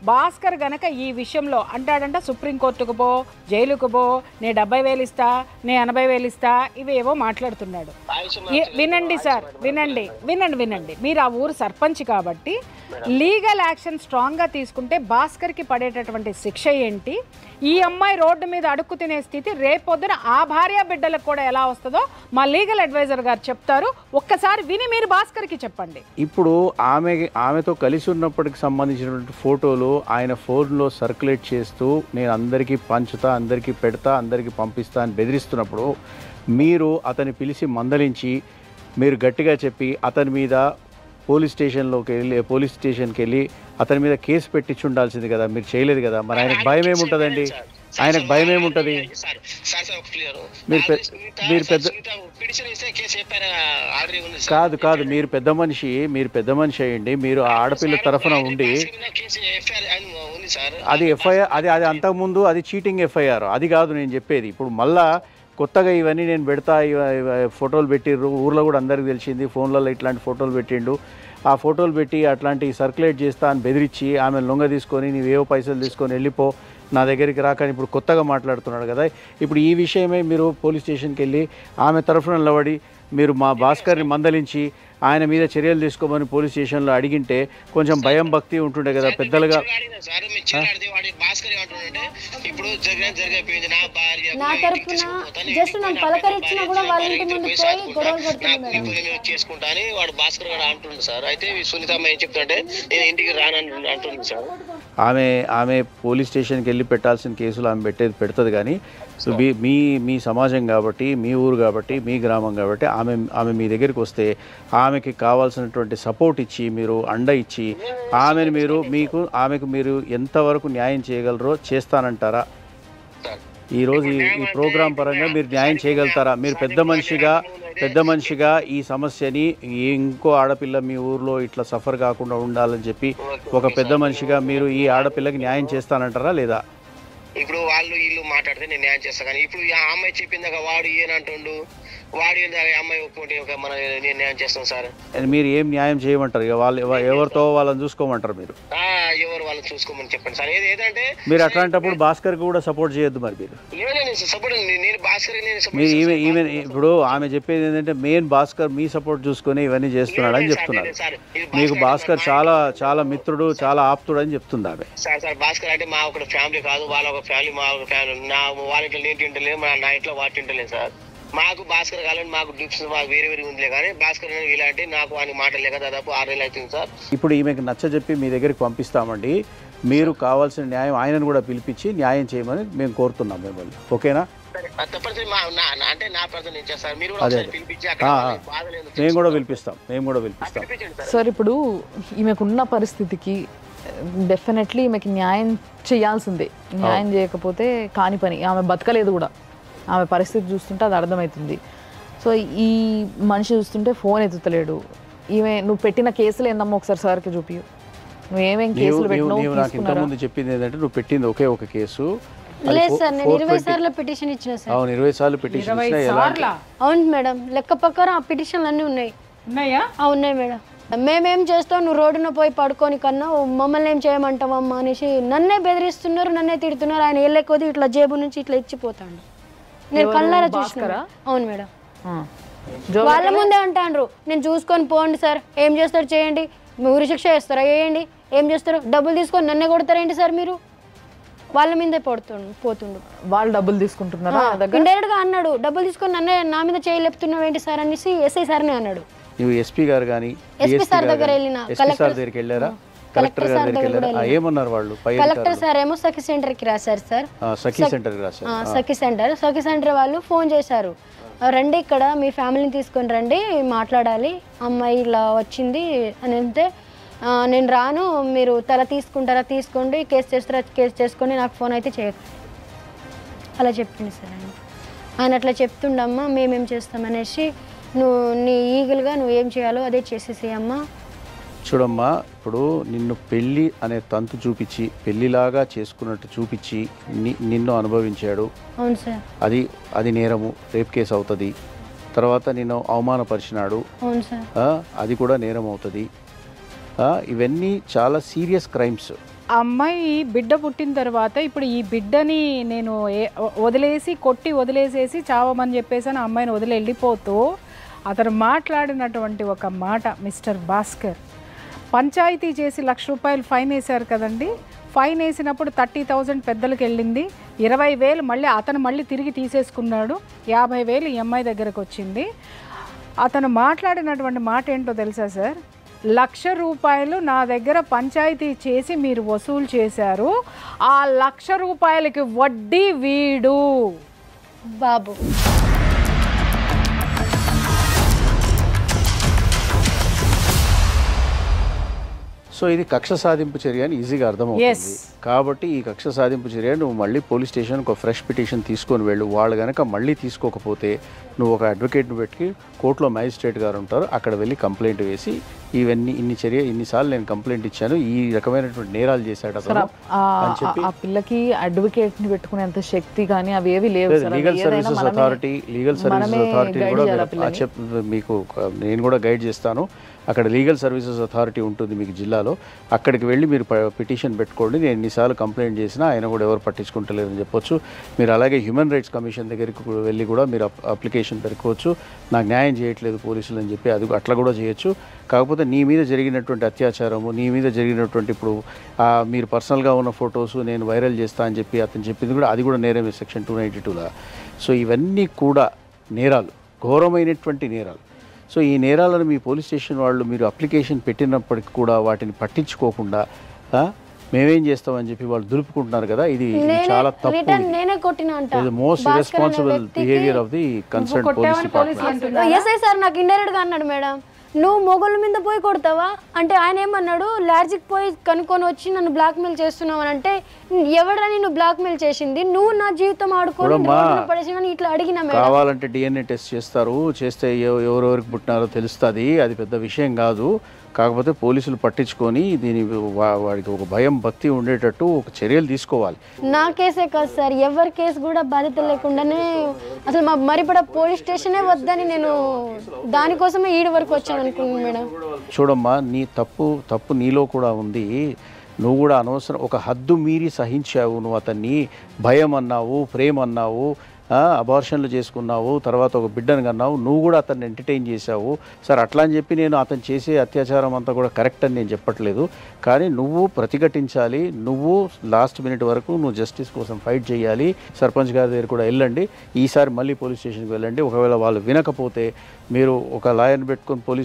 D: భాస్కర్ గనక ఈ విషయంలో అంటాడంట, సుప్రీంకోర్టుకు పో, జైలుకు పో, నే 70,000 ఇస్తా, నే 80,000 ఇస్తా, ఇవేవో మాట్లాడుతున్నాడు. వినండి సార్, వినండి. మీరు ఆ ఊరు సర్పంచ్ కాబట్టి లీగల్ యాక్షన్ స్ట్రాంగ్ గా తీసుకుంటే భాస్కర్ కి పడేటటువంటి శిక్ష ఏంటి, ఈ అమ్మాయి రోడ్డు మీద అడుక్కు తినే స్థితి రేపొద్దున ఆ భార్య బిడ్డలకు కూడా ఎలా వస్తుందో మా లీగల్ అడ్వైజర్ గారు చెప్తారు. ఒక్కసారి విని మీరు భాస్కర్ కి చెప్పండి.
F: ఇప్పుడు ఆమెతో కలిసి ఉన్నప్పటికి సంబంధించినటువంటి ఫోటోలు ఆయన ఫోన్లో సర్క్యులేట్ చేస్తూ నేను అందరికీ పంచుతా, అందరికీ పెడతా, అందరికీ పంపిస్తా అని బెదిరిస్తున్నప్పుడు మీరు అతన్ని పిలిచి మందలించి మీరు గట్టిగా చెప్పి అతని మీద పోలీస్ స్టేషన్కి వెళ్ళి అతని మీద కేసు పెట్టించి ఉండాల్సింది కదా, మీరు చేయలేదు కదా. మరి ఆయనకు భయం ఏముంటుందండి? ఆయనకు భయం ఏముంటుంది? మీరు కాదు మీరు పెద్ద మనిషి అయ్యండి, మీరు ఆ ఆడపిల్ల తరఫున ఉండి అది ఎఫ్ఐఆర్, అది అంతకుముందు అది చీటింగ్ ఎఫ్ఐఆర్, అది కాదు నేను చెప్పేది. ఇప్పుడు మళ్ళా కొత్తగా ఇవన్నీ నేను పెడతా, ఫోటోలు పెట్టిర్రు, ఊర్లో కూడా అందరికీ తెలిసింది, ఫోన్లలో ఇట్లాంటి ఫోటోలు పెట్టిండు, ఆ ఫోటోలు పెట్టి అట్లాంటివి సర్క్యులేట్ చేస్తా అని బెదిరించి ఆమె లొంగ తీసుకొని నీవేవో పైసలు తీసుకొని వెళ్ళిపో, నా దగ్గరికి రాకని ఇప్పుడు కొత్తగా మాట్లాడుతున్నాడు కదా. ఇప్పుడు ఈ విషయమే మీరు పోలీస్ స్టేషన్కి వెళ్ళి ఆమె తరఫున నిలబడి మీరు మా భాస్కర్ని మందలించి ఆయన మీద చర్యలు తీసుకోమని పోలీస్ స్టేషన్లో అడిగింటే కొంచెం భయం భక్తి ఉంటుండే కదా పెద్దలుగా.
C: నా తరపున జస్ట్ నన్ను పలకరించినా కూడా వాళ్ళ ఇంటి ముందు పోయి గొడవలు పడుతుంది
E: చేసుకుంటా అని వాడు భాస్కర్ గారు అంటుండు సార్. అయితే సునీతమ్మ ఏం చెప్తుంటే నేను ఇంటికి రానని అంటుంది సార్.
F: ఆమె పోలీస్ స్టేషన్కి వెళ్ళి పెట్టాల్సిన కేసులు ఆమె పెడుతుంది కానీ మీ సమాజం కాబట్టి, మీ ఊరు కాబట్టి, మీ గ్రామం కాబట్టి ఆమె మీ దగ్గరికి వస్తే ఆమెకి కావాల్సినటువంటి సపోర్ట్ ఇచ్చి మీరు అండ ఇచ్చి ఆమెకు మీరు ఎంతవరకు న్యాయం చేయగలరో చేస్తానంటారా? ఈరోజు ఈ ప్రోగ్రాం పరంగా మీరు న్యాయం చేయగలుగుతారా? మీరు పెద్ద మనిషిగా ఈ సమస్యని ఇంకో ఆడపిల్ల మీ ఊర్లో ఇట్లా సఫర్ కాకుండా ఉండాలని చెప్పి ఒక పెద్ద మనిషిగా మీరు ఈ ఆడపిల్లకి న్యాయం చేస్తానంటారా లేదా?
E: ఇప్పుడు వాళ్ళు వీళ్ళు మాట్లాడితే నేను న్యాయం చేస్తాను, కానీ ఇప్పుడు ఆ అమ్మాయి చెప్పిందాక వాడు ఏనంటుండు, వాడు అమ్మాయి ఒప్పుకుంటే మన నేను న్యాయం చేస్తాను సార్.
F: మీరు ఏం న్యాయం చేయమంటారు? ఇక వాళ్ళు ఎవరితో వాళ్ళని చూసుకోమంటారు? మీరు
E: ఎవరు వాళ్ళని చూసుకోమని చెప్పండి సార్. ఏదంటే
F: మీరు అట్లాంటప్పుడు భాస్కర్ కూడా సపోర్ట్ చేయొద్దు. మరి మీరు
E: సపోర్ట్ నేను భాస్కర్
F: మీరు ఈమె ఇప్పుడు ఆమె చెప్పేది ఏంటంటే మెయిన్ భాస్కర్ మీ సపోర్ట్ చూసుకొని ఇవన్నీ చేస్తున్నాడు అని చెప్తున్నారు. మీకు భాస్కర్ చాలా చాలా మిత్రుడు, చాలా ఆప్తుడు అని చెప్తుంది ఆమె.
E: సార్ భాస్కర్ అంటే మా ఒక ఫ్యామిలీ కాదు, వాళ్ళ ఒక ఫ్యామిలీ, మా ఒక ఫ్యామిలీ. వాళ్ళ ఇంట్లో నేను తింటలేదు, నా ఇంట్లో వాటి తింటలేదు సార్. మాకు భాస్కర్ కావాలని మాకు డిప్స్ మాకు వేరే వేరే ఉందిలే, కానీ భాస్కర్ ఇలాంటి నాకు వానికి మాటలు లేక దాదాపు 6 నెలలు అవుతుంది సార్.
F: ఇప్పుడు ఈమెకు నచ్చజెప్పి మీ దగ్గరికి పంపిస్తామండి. మీరు కావాల్సిన న్యాయం ఆయనను కూడా పిలిపించి న్యాయం చేయమని మేము కోరుతున్నాం మిమ్మల్ని. ఓకేనా?
E: తప్పనిసరి అంటే నా ప్రార్థన నేను చేస్తాను. మీరు
F: మేము కూడా పిలిపిస్తాం.
B: సార్ ఇప్పుడు ఈమెకున్న పరిస్థితికి డెఫినెట్లీ ఈమెకి న్యాయం చేయాల్సిందే. న్యాయం చేయకపోతే కాని పని. ఆమె బతకలేదు కూడా. ఆమె పరిస్థితి చూస్తుంటే అది అర్థమవుతుంది. సో ఈ మనిషి చూస్తుంటే ఫోన్ ఎత్తుతలేడు. నువ్వు పెట్టిన కేసులు ఏందమ్మా ఒకసారి సార్కి చూపియు. నువ్వు ఏమేం కేసులు పెట్టినావు?
F: నాకు ఇంతకుముందు చెప్పింది ఏంటంటే నువ్వు పెట్టింది ఒకే ఒక కేసు.
C: లేదు సార్, నేను 20 సార్లు పిటిషన్ ఇచ్చిన సార్.
F: అవును, 20 సార్లు పిటిషన్ ఇచ్చినా.
C: అవును మేడం, లెక్క ప్రకారం ఆ పిటిషన్లు అన్నీ ఉన్నాయా? ఉన్నాయి మేడం. మేమేం చేస్తావు, నువ్వు రోడ్డున పోయి పడుకొని కన్నా మమ్మల్ని ఏం చేయమంటావమ్మా అనేసి నన్నే బెదిరిస్తున్నారు, నన్నే తిడుతున్నారు. ఆయన వెళ్ళేకొద్ది ఇట్లా జేబు నుంచి ఇట్లా ఇచ్చిపోతాడు. నేను కళ్ళారా చూసుకురా. అవును మేడం, వాళ్ళ ముందే అంటాండ్రు నేను చూసుకొని పోండి సార్, ఏం చేస్తారు చేయండి, ఊరి శిక్ష చేస్తారా వేయండి, ఏం చేస్తారు, డబ్బులు తీసుకొని నన్నే కొడతారేంటి సార్ మీరు? వాళ్ళ మీదే పోతుండు.
B: వాళ్ళు డబ్బులు తీసుకుంటున్నారా?
C: ఇండైరెక్ట్ గా అన్నాడు, డబ్బులు తీసుకొని నన్నే నా మీద చేయలేపుతున్నావు ఏంటి సార్ అనేసి ఎస్ఐ సార్నే అన్నాడు.
F: నువ్వు ఎస్పీ గారు కానీ
C: ఎస్పీ సార్ దగ్గర వెళ్ళిన,
F: కలెక్టర్ దగ్గరికి వెళ్ళారా? కలెక్టర్ గారి దగ్గరికి వెళ్ళారా? ఏమన్నారు వాళ్ళు?
C: కలెక్టర్ సార్ ఏమో సఖి సెంటర్ కి రాశారు సార్.
F: సఖి సెంటర్ కి రాశారు.
C: సఖి సెంటర్ వాళ్ళు ఫోన్ చేశారు, రండి ఇక్కడ మీ ఫ్యామిలీని తీసుకొని రండి మాట్లాడాలి, అమ్మాయి ఇలా వచ్చింది అని అంటే నేను రాను, మీరు తల తీసుకుంటారా తీసుకోండి, కేసు చేస్తారా కేసు చేసుకొని నాకు ఫోన్ అయితే చేయకండి అలా చెప్పింది సార్. ఆయన అట్లా చెప్తుండమ్మా మేమేం చేస్తామనేసి నువ్వు నీ ఈగలుగా నువ్వు ఏం చేయాలో అదే చేసేసేయమ్మా.
F: చూడమ్మా, ఇప్పుడు నిన్ను పెళ్ళి అనే తంతు చూపించి పెళ్లిలాగా చేసుకున్నట్టు చూపించి నిన్ను అనుభవించాడు.
C: అవును సార్.
F: అది నేరము, రేప్ కేసు అవుతుంది. తర్వాత నిన్ను అవమానపరిచినాడు.
C: అవును సార్.
F: అది కూడా నేరం అవుతుంది. ఇవన్నీ చాలా సీరియస్ క్రైమ్స్.
D: అమ్మాయి బిడ్డ పుట్టిన తర్వాత ఇప్పుడు ఈ బిడ్డని నేను వదిలేసేసి చావమని చెప్పేసి ఆ అమ్మాయిని వదిలి వెళ్ళిపోతూ అతను మాట్లాడినటువంటి ఒక మాట, మిస్టర్ భాస్కర్ పంచాయతీ చేసి ₹1,00,000 ఫైన్ వేశారు కదండి. ఫైన్ వేసినప్పుడు 30,000 పెద్దలకు వెళ్ళింది, 20,000 మళ్ళీ తిరిగి తీసేసుకున్నాడు, 50,000 ఈ అమ్మాయి దగ్గరకు వచ్చింది. అతను మాట్లాడినటువంటి మాట ఏంటో తెలుసా సార్? ₹1,00,000 నా దగ్గర పంచాయతీ చేసి మీరు వసూలు చేశారు, ఆ ₹1,00,000కి వడ్డీ వీడు
C: బాబు.
F: సో ఇది కక్ష సాధింపు చర్య అని ఈజీగా అర్థమవుతుంది. కాబట్టి ఈ కక్ష సాధింపు చర్య నువ్వు మళ్ళీ పోలీస్ స్టేషన్కి ఒక ఫ్రెష్ పిటిషన్ తీసుకొని వెళ్ళు. వాళ్ళు కనుక మళ్ళీ తీసుకోకపోతే నువ్వు ఒక అడ్వకేట్ని పెట్టి కోర్టులో మ్యాజిస్ట్రేట్ గారు ఉంటారు, అక్కడ వెళ్ళి కంప్లైంట్ వేసి ఇన్నిసార్లు నేను కంప్లైంట్ ఇచ్చాను, ఈ రకమైనటువంటి నేరాలు చేశాడు అతను అని చెప్పి.
B: ఆ పిల్లకి అడ్వకేట్ని పెట్టుకునేంత శక్తి కానీ అవి ఏవి లేవు.
F: లీగల్ సర్వీసెస్ అథారిటీ కూడా మీకు నేను కూడా గైడ్ చేస్తాను. అక్కడ లీగల్ సర్వీసెస్ అథారిటీ ఉంటుంది మీకు జిల్లాలో, అక్కడికి వెళ్ళి మీరు పిటిషన్ పెట్టుకోండి. నేను ఎన్నిసార్లు కంప్లైంట్ చేసినా ఆయన కూడా ఎవరు పట్టించుకుంటలేదని చెప్పొచ్చు. మీరు అలాగే హ్యూమన్ రైట్స్ కమిషన్ దగ్గరికి వెళ్ళి కూడా మీరు అప్లికేషన్ పెట్టుకోవచ్చు, నాకు న్యాయం చేయట్లేదు పోలీసులు అని చెప్పి. అది అట్లా కూడా చేయొచ్చు. కాకపోతే నీ మీద జరిగినటువంటి అత్యాచారము, నీ మీద జరిగినటువంటి ఇప్పుడు మీరు పర్సనల్గా ఉన్న ఫొటోస్ నేను వైరల్ చేస్తా అని చెప్పి అతను చెప్పింది కూడా, అది కూడా నేరమే సెక్షన్ 292లా. సో ఇవన్నీ కూడా నేరాలు, ఘోరమైనటువంటి నేరాలు. సో ఈ నేరాలను మీ పోలీస్ స్టేషన్ వాళ్ళు మీరు అప్లికేషన్ పెట్టినప్పటికి కూడా వాటిని పట్టించుకోకుండా మేమేం చేస్తామని చెప్పి వాళ్ళు దులుపుకుంటున్నారు కదా, ఇది చాలా తప్పు. Most irresponsible behaviour of the concern police department.
C: SI sir నాకు ఇండైరెక్ట్ గా అన్నాడు, మేడం నువ్వు మొగోళ్ళ మీద పోయి కొడతావా అంటే ఆయన ఏమన్నాడు, లాడ్జికి పోయి కనుక్కొని వచ్చి నన్ను బ్లాక్మెయిల్ చేస్తున్నావు అని అంటే, ఎవడని నువ్వు బ్లాక్మెయిల్ చేసింది, నువ్వు నా జీవితం ఆడుకోని పడేసి ఇట్లా అడిగినా
F: కావాలంటే DNA టెస్ట్ చేస్తారు, చేస్తే ఎవరెవరికి పుట్టినారో తెలుస్తుంది, అది పెద్ద విషయం కాదు. కాకపోతే పోలీసులు పట్టించుకొని దీని వాడికి ఒక భయం భక్తి ఉండేటట్టు ఒక చర్యలు తీసుకోవాలి.
C: నా కేసే కాదు సార్, ఎవరి కేసు కూడా బాధ్యత లేకుండానే అసలు మా మరిపడ పోలీస్ స్టేషనే వద్దని నేను దానికోసమే ఈడి వరకు వచ్చాను అనుకున్నాను మేడం.
F: చూడమ్మా, నీ తప్పు నీలో కూడా ఉంది. నువ్వు కూడా అనవసరం ఒక హద్దు మీరి సహించావు. నువ్వు అతన్ని భయం అన్నావు, ప్రేమ అన్నావు, అబార్షన్లు చేసుకున్నావు, తర్వాత ఒక బిడ్డను కన్నావు, నువ్వు కూడా అతన్ని ఎంటర్టైన్ చేశావు. సరే అట్లా అని చెప్పి నేను అతను చేసే అత్యాచారం అంతా కూడా కరెక్ట్ అని నేను చెప్పట్లేదు, కానీ నువ్వు ప్రతిఘటించాలి. నువ్వు లాస్ట్ మినిట్ వరకు నువ్వు జస్టిస్ కోసం ఫైట్ చేయాలి. సర్పంచ్ గారి దగ్గర కూడా వెళ్ళండి, ఈసారి మళ్ళీ పోలీస్ స్టేషన్కి వెళ్ళండి. ఒకవేళ వాళ్ళు వినకపోతే మీరు ఒక లాయర్ని పెట్టుకొని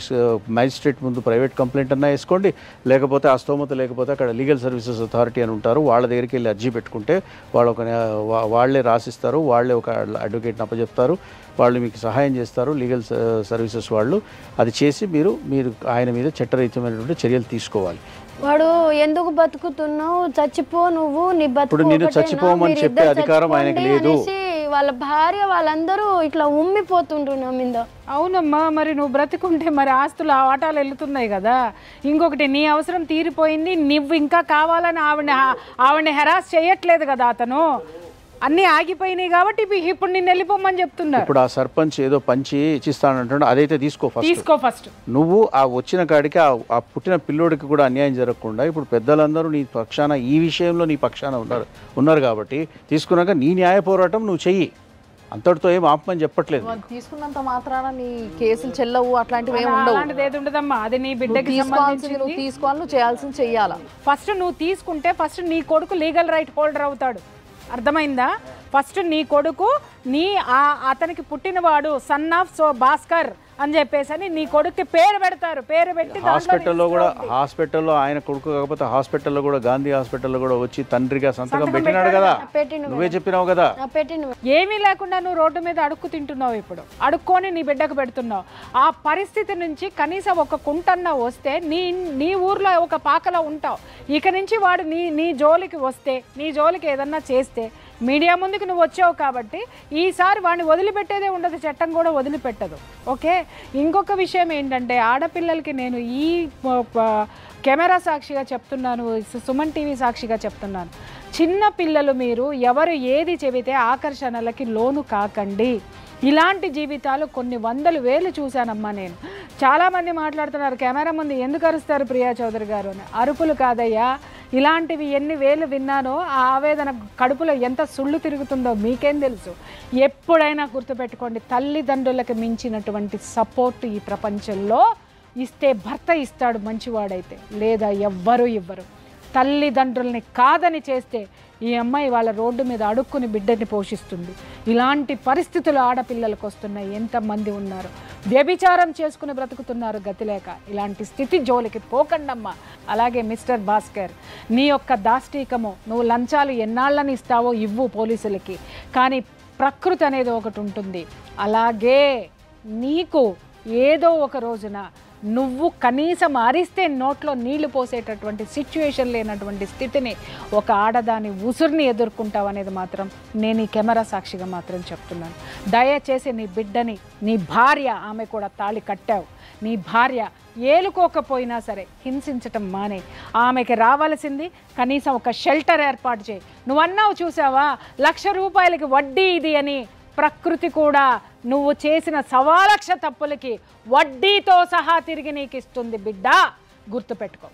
F: మ్యాజిస్ట్రేట్ ముందు ప్రైవేట్ కంప్లైంట్ అన్నా వేసుకోండి, లేకపోతే ఆ స్తోమత లేకపోతే అక్కడ లీగల్ సర్వీసెస్ అథారిటీ అని ఉంటారు, వాళ్ళ దగ్గరికి వెళ్ళి అర్జీ పెట్టుకుంటే వాళ్ళే రాసిస్తారు, వాళ్ళే ఒక అడ్వకేట్ని అప్పచెప్తారు, వాళ్ళు మీకు సహాయం చేస్తారు, లీగల్ సర్వీసెస్ వాళ్ళు. అది చేసి మీరు ఆయన మీద చట్టరీత్యమైనటువంటి చర్యలు తీసుకోవాలి.
C: వాడు ఎందుకు బతుకుతున్నావు, చచ్చిపో నువ్వు, నీ
F: ఇప్పుడు నేను చచ్చిపోమని చెప్పే అధికారం ఆయనకి లేదు.
C: వాళ్ళ భార్య వాళ్ళందరూ ఇట్లా ఉమ్మిపోతుండ్రు నా మీద.
D: అవునమ్మా, మరి నువ్వు బ్రతికుంటే మరి ఆస్తులు ఆటాలు వెళ్తున్నాయి కదా. ఇంకొకటి, నీ అవసరం తీరిపోయింది, నువ్వు ఇంకా కావాలని ఆవిడని హెరాస్ చేయట్లేదు కదా అతను. అన్నీ ఆగిపోయినాయి కాబట్టి ఇప్పుడు నిన్ను వెళ్ళిపోమని చెప్తున్నారు.
F: ఇప్పుడు ఆ సర్పంచ్ ఏదో పంచి ఇచ్చిస్తానంటాడు, అదైతే తీసుకో
D: ఫస్ట్.
F: నువ్వు ఆ వచ్చిన కాడికి ఆ పుట్టిన పిల్లోడికి కూడా అన్యాయం జరగకుండా ఇప్పుడు పెద్దలందరూ నీ పక్షాన, ఈ విషయంలో నీ పక్షాన ఉన్నారు కాబట్టి తీసుకున్నాక నీ న్యాయ పోరాటం నువ్వు చెయ్యి. అంతటితో ఏం ఆపమని చెప్పట్లేదు.
B: తీసుకున్నంత మాత్రాన నీ కేసులు చెల్లవు, అట్లాంటివి ఏమి ఉండవు.
D: ఏది ఉండదమ్మా, అది నీ బిడ్డకి
B: నువ్వు తీసుకోవాలి, నువ్వు చేయాల్సింది చెయ్యాలా.
D: ఫస్ట్ నువ్వు తీసుకుంటే ఫస్ట్ నీ కొడుకు లీగల్ రైట్ హోల్డర్ అవుతాడు. అర్థమైందా? ఫస్ట్ నీ కొడుకు అతనికి పుట్టినవాడు సన్ ఆఫ్ భాస్కర్ అని చెప్పేసి నీ కొడుకు పేరు పెడతారు. పేరు పెట్టి
F: హాస్పిటల్లో ఆయన కొడుకు కాకపోతే హాస్పిటల్లో కూడా, గాంధీ హాస్పిటల్లో కూడా వచ్చి తండ్రిగా సంతకం పెట్టినాడు కదా, నువ్వే చెప్పినావు కదా.
D: ఏమీ లేకుండా నువ్వు రోడ్డు మీద అడుక్కు తింటున్నావు, ఇప్పుడు అడుక్కొని నీ బిడ్డకు పెడుతున్నావు. ఆ పరిస్థితి నుంచి కనీసం ఒక కుంటన్నా వస్తే నీ ఊర్లో ఒక పాకలో ఉంటావు. ఇక నుంచి వాడు నీ జోలికి వస్తే, నీ జోలికి ఏదన్నా చేస్తే మీడియా ముందుకు నువ్వు వచ్చావు కాబట్టి ఈసారి వాడిని వదిలిపెట్టేదే ఉండదు, చట్టం కూడా వదిలిపెట్టదు. ఓకే, ఇంకొక విషయం ఏంటంటే ఆడపిల్లలకి నేను ఈ కెమెరా సాక్షిగా చెప్తున్నాను, సుమన్ టీవీ సాక్షిగా చెప్తున్నాను, చిన్న పిల్లలు మీరు ఎవరు ఏది చెబితే ఆకర్షణలకి లోను కాకండి. ఇలాంటి జీవితాలు కొన్ని వందలు వేలు చూశానమ్మా నేను. చాలామంది మాట్లాడుతున్నారు కెమెరా ముందు ఎందుకు అరుస్తారు ప్రియా చౌదరి గారు అని. అరుపులు కాదయ్యా, ఇలాంటివి ఎన్ని వేలు విన్నానో ఆ ఆవేదన కడుపులో ఎంత సుళ్ళు తిరుగుతుందో మీకేం తెలుసు. ఎప్పుడైనా గుర్తుపెట్టుకోండి, తల్లిదండ్రులకు మించినటువంటి సపోర్ట్ ఈ ప్రపంచంలో ఇస్తే భర్త ఇస్తాడు మంచివాడైతే, లేదా ఎవ్వరూ ఇవ్వరు. తల్లిదండ్రుల్ని కాదని చేస్తే ఈ అమ్మాయి వాళ్ళ రోడ్డు మీద అడుక్కుని బిడ్డని పోషిస్తుంది. ఇలాంటి పరిస్థితులు ఆడపిల్లలకు వస్తున్నాయి. ఎంతమంది ఉన్నారు వ్యభిచారం చేసుకుని బ్రతుకుతున్నారు గతి లేక. ఇలాంటి స్థితి జోలికి పోకండమ్మా. అలాగే మిస్టర్ భాస్కర్, నీ యొక్క దాష్టీకము, నువ్వు లంచాలు ఎన్నాళ్ళని ఇస్తావో ఇవ్వు పోలీసులకి, కానీ ప్రకృతి అనేది ఒకటి ఉంటుంది. అలాగే నీకు ఏదో ఒక రోజున నువ్వు కనీసం అరిస్తే నోట్లో నీళ్లు పోసేటటువంటి సిచ్యువేషన్ లేనటువంటి స్థితిని ఒక ఆడదాని ఉసురుని ఎదుర్కొంటావు అనేది మాత్రం నేను ఈ కెమెరా సాక్షిగా మాత్రం చెప్తున్నాను. దయచేసి నీ బిడ్డని, నీ భార్య, ఆమె కూడా తాళి కట్టావు, నీ భార్య ఏలుకోకపోయినా సరే హింసించటం మానే. ఆమెకి రావాల్సింది కనీసం ఒక షెల్టర్ ఏర్పాటు చేయి. నువ్వన్నావు చూసావా, 1,00,000 రూపాయలకి వడ్డీ ఇది అని. ప్రకృతి కూడా నువ్వు చేసిన 1,00,000 తప్పులకి వడ్డీతో సహా తిరిగి నీకు ఇస్తుంది బిడ్డ, గుర్తుపెట్టుకో.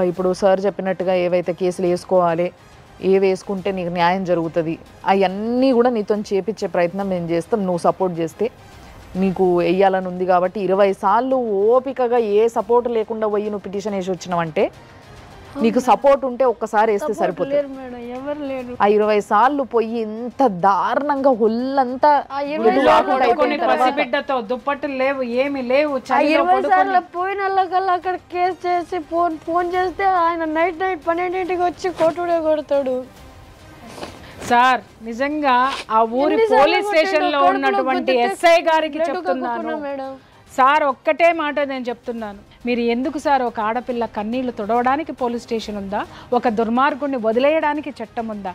B: ఇప్పుడు సార్ చెప్పినట్టుగా ఏవైతే కేసులు వేసుకోవాలి, వేసుకుంటే నీకు న్యాయం జరుగుతుంది, అవన్నీ కూడా నీతో చేపించే ప్రయత్నం మేము చేస్తాం. నువ్వు సపోర్ట్ చేస్తే నీకు వెయ్యాలని ఉంది కాబట్టి 20 సార్లు ఓపికగా ఏ సపోర్ట్ లేకుండా పోయి నువ్వు పిటిషన్ వేసి వచ్చినావంటే నీకు సపోర్ట్ ఉంటే ఒక్కసారి వేస్తే సరిపోతుంది. ఆ 20 సార్లు పోయి ఎంత దారుణంగా ఒళ్ళంతా
D: బిడ్డతో దుప్పట్లు లేవు, ఏమి లేవు.
C: 20 సార్లు పోయినల్లా అక్కడ కేసు చేసి ఫోన్ చేస్తే ఆయన నైట్ 12ంటికి వచ్చి కొట్టుడే కొడతాడు.
D: సార్ నిజంగా ఆ ఊరి పోలీస్ స్టేషన్ లో ఉన్నటువంటి ఎస్ఐ గారికి చెప్తున్నాను, సార్ ఒక్కటే మాట నేను చెప్తున్నాను, మీరు ఎందుకు సార్ ఒక ఆడపిల్ల కన్నీళ్లు తుడవడానికి పోలీస్ స్టేషన్ ఉందా? ఒక దుర్మార్గుడిని వదిలేయడానికి చట్టం ఉందా?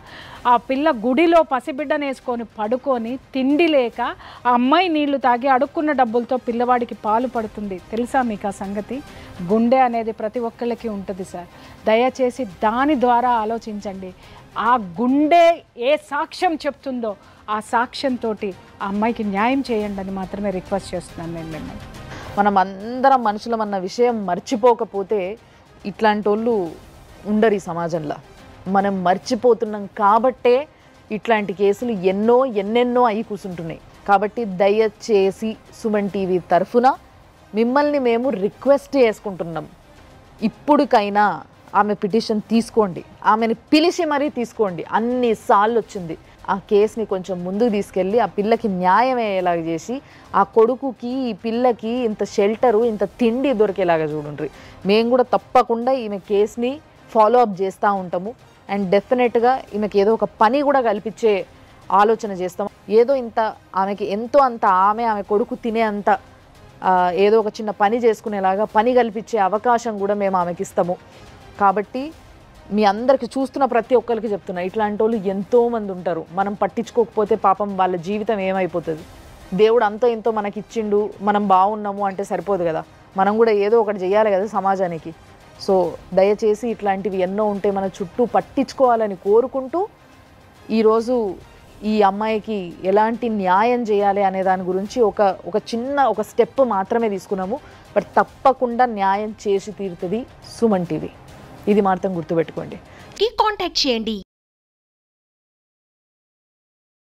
D: ఆ పిల్ల గుడిలో పసిబిడ్డను వేసుకొని పడుకొని తిండి లేక ఆ అమ్మాయి నీళ్లు తాగి అడుక్కున్న డబ్బులతో పిల్లవాడికి పాలు పడుతుంది. తెలుసా మీకు ఆ సంగతి? గుండె అనేది ప్రతి ఒక్కళ్ళకి ఉంటుంది సార్. దయచేసి దాని ద్వారా ఆలోచించండి. ఆ గుండె ఏ సాక్ష్యం చెప్తుందో ఆ సాక్ష్యంతో ఆ అమ్మాయికి న్యాయం చేయండి అని మాత్రమే రిక్వెస్ట్ చేస్తున్నాను నేను మిమ్మల్ని.
B: మనం అందరం మనుషులం అన్న విషయం మర్చిపోకపోతే ఇట్లాంటి వాళ్ళు ఉండరు ఈ సమాజంలో. మనం మర్చిపోతున్నాం కాబట్టే ఇట్లాంటి కేసులు ఎన్నెన్నో అయి కూర్చుంటున్నాయి. కాబట్టి దయచేసి సుమన్ టీవీ తరఫున మిమ్మల్ని మేము రిక్వెస్ట్ చేసుకుంటున్నాం, ఇప్పుడుకైనా ఆమె పిటిషన్ తీసుకోండి, ఆమెను పిలిచి మరీ తీసుకోండి. అన్నిసార్లు వచ్చింది. ఆ కేసుని కొంచెం ముందుకు తీసుకెళ్ళి ఆ పిల్లకి న్యాయం అయ్యేలాగా చేసి ఆ కొడుకుకి ఈ పిల్లకి ఇంత షెల్టరు ఇంత తిండి దొరికేలాగా చూడండి. మేము కూడా తప్పకుండా ఈమె కేసుని ఫాలో అప్ చేస్తూ ఉంటాము. అండ్ డెఫినెట్గా ఈమెకి ఏదో ఒక పని కూడా కల్పించే ఆలోచన చేస్తాం. ఏదో ఇంత ఆమెకి ఎంతో అంత ఆమె కొడుకు తినే అంత ఏదో ఒక చిన్న పని చేసుకునేలాగా పని కల్పించే అవకాశం కూడా మేము ఆమెకి ఇస్తాము. కాబట్టి మీ అందరికి చూస్తున్న ప్రతి ఒక్కరికి చెప్తున్నా, ఇట్లాంటి వాళ్ళు ఎంతోమంది ఉంటారు. మనం పట్టించుకోకపోతే పాపం వాళ్ళ జీవితం ఏమైపోతుంది? దేవుడు అంతో ఎంతో మనకి ఇచ్చిండు, మనం బాగున్నాము అంటే సరిపోదు కదా, మనం కూడా ఏదో ఒకటి చేయాలి కదా సమాజానికి. సో దయచేసి ఇట్లాంటివి ఎన్నో ఉంటే మన చుట్టూ పట్టించుకోవాలని కోరుకుంటూ ఈరోజు ఈ అమ్మాయికి ఎలాంటి న్యాయం చేయాలి అనే దాని గురించి ఒక చిన్న స్టెప్ మాత్రమే తీసుకున్నాము. బట్ తప్పకుండా న్యాయం చేసి తీరుతుంది సుమన్ టీవీ. ఇది మాత్రం గుర్తుపెట్టుకోండి.
H: కాంటాక్ట్ చేయండి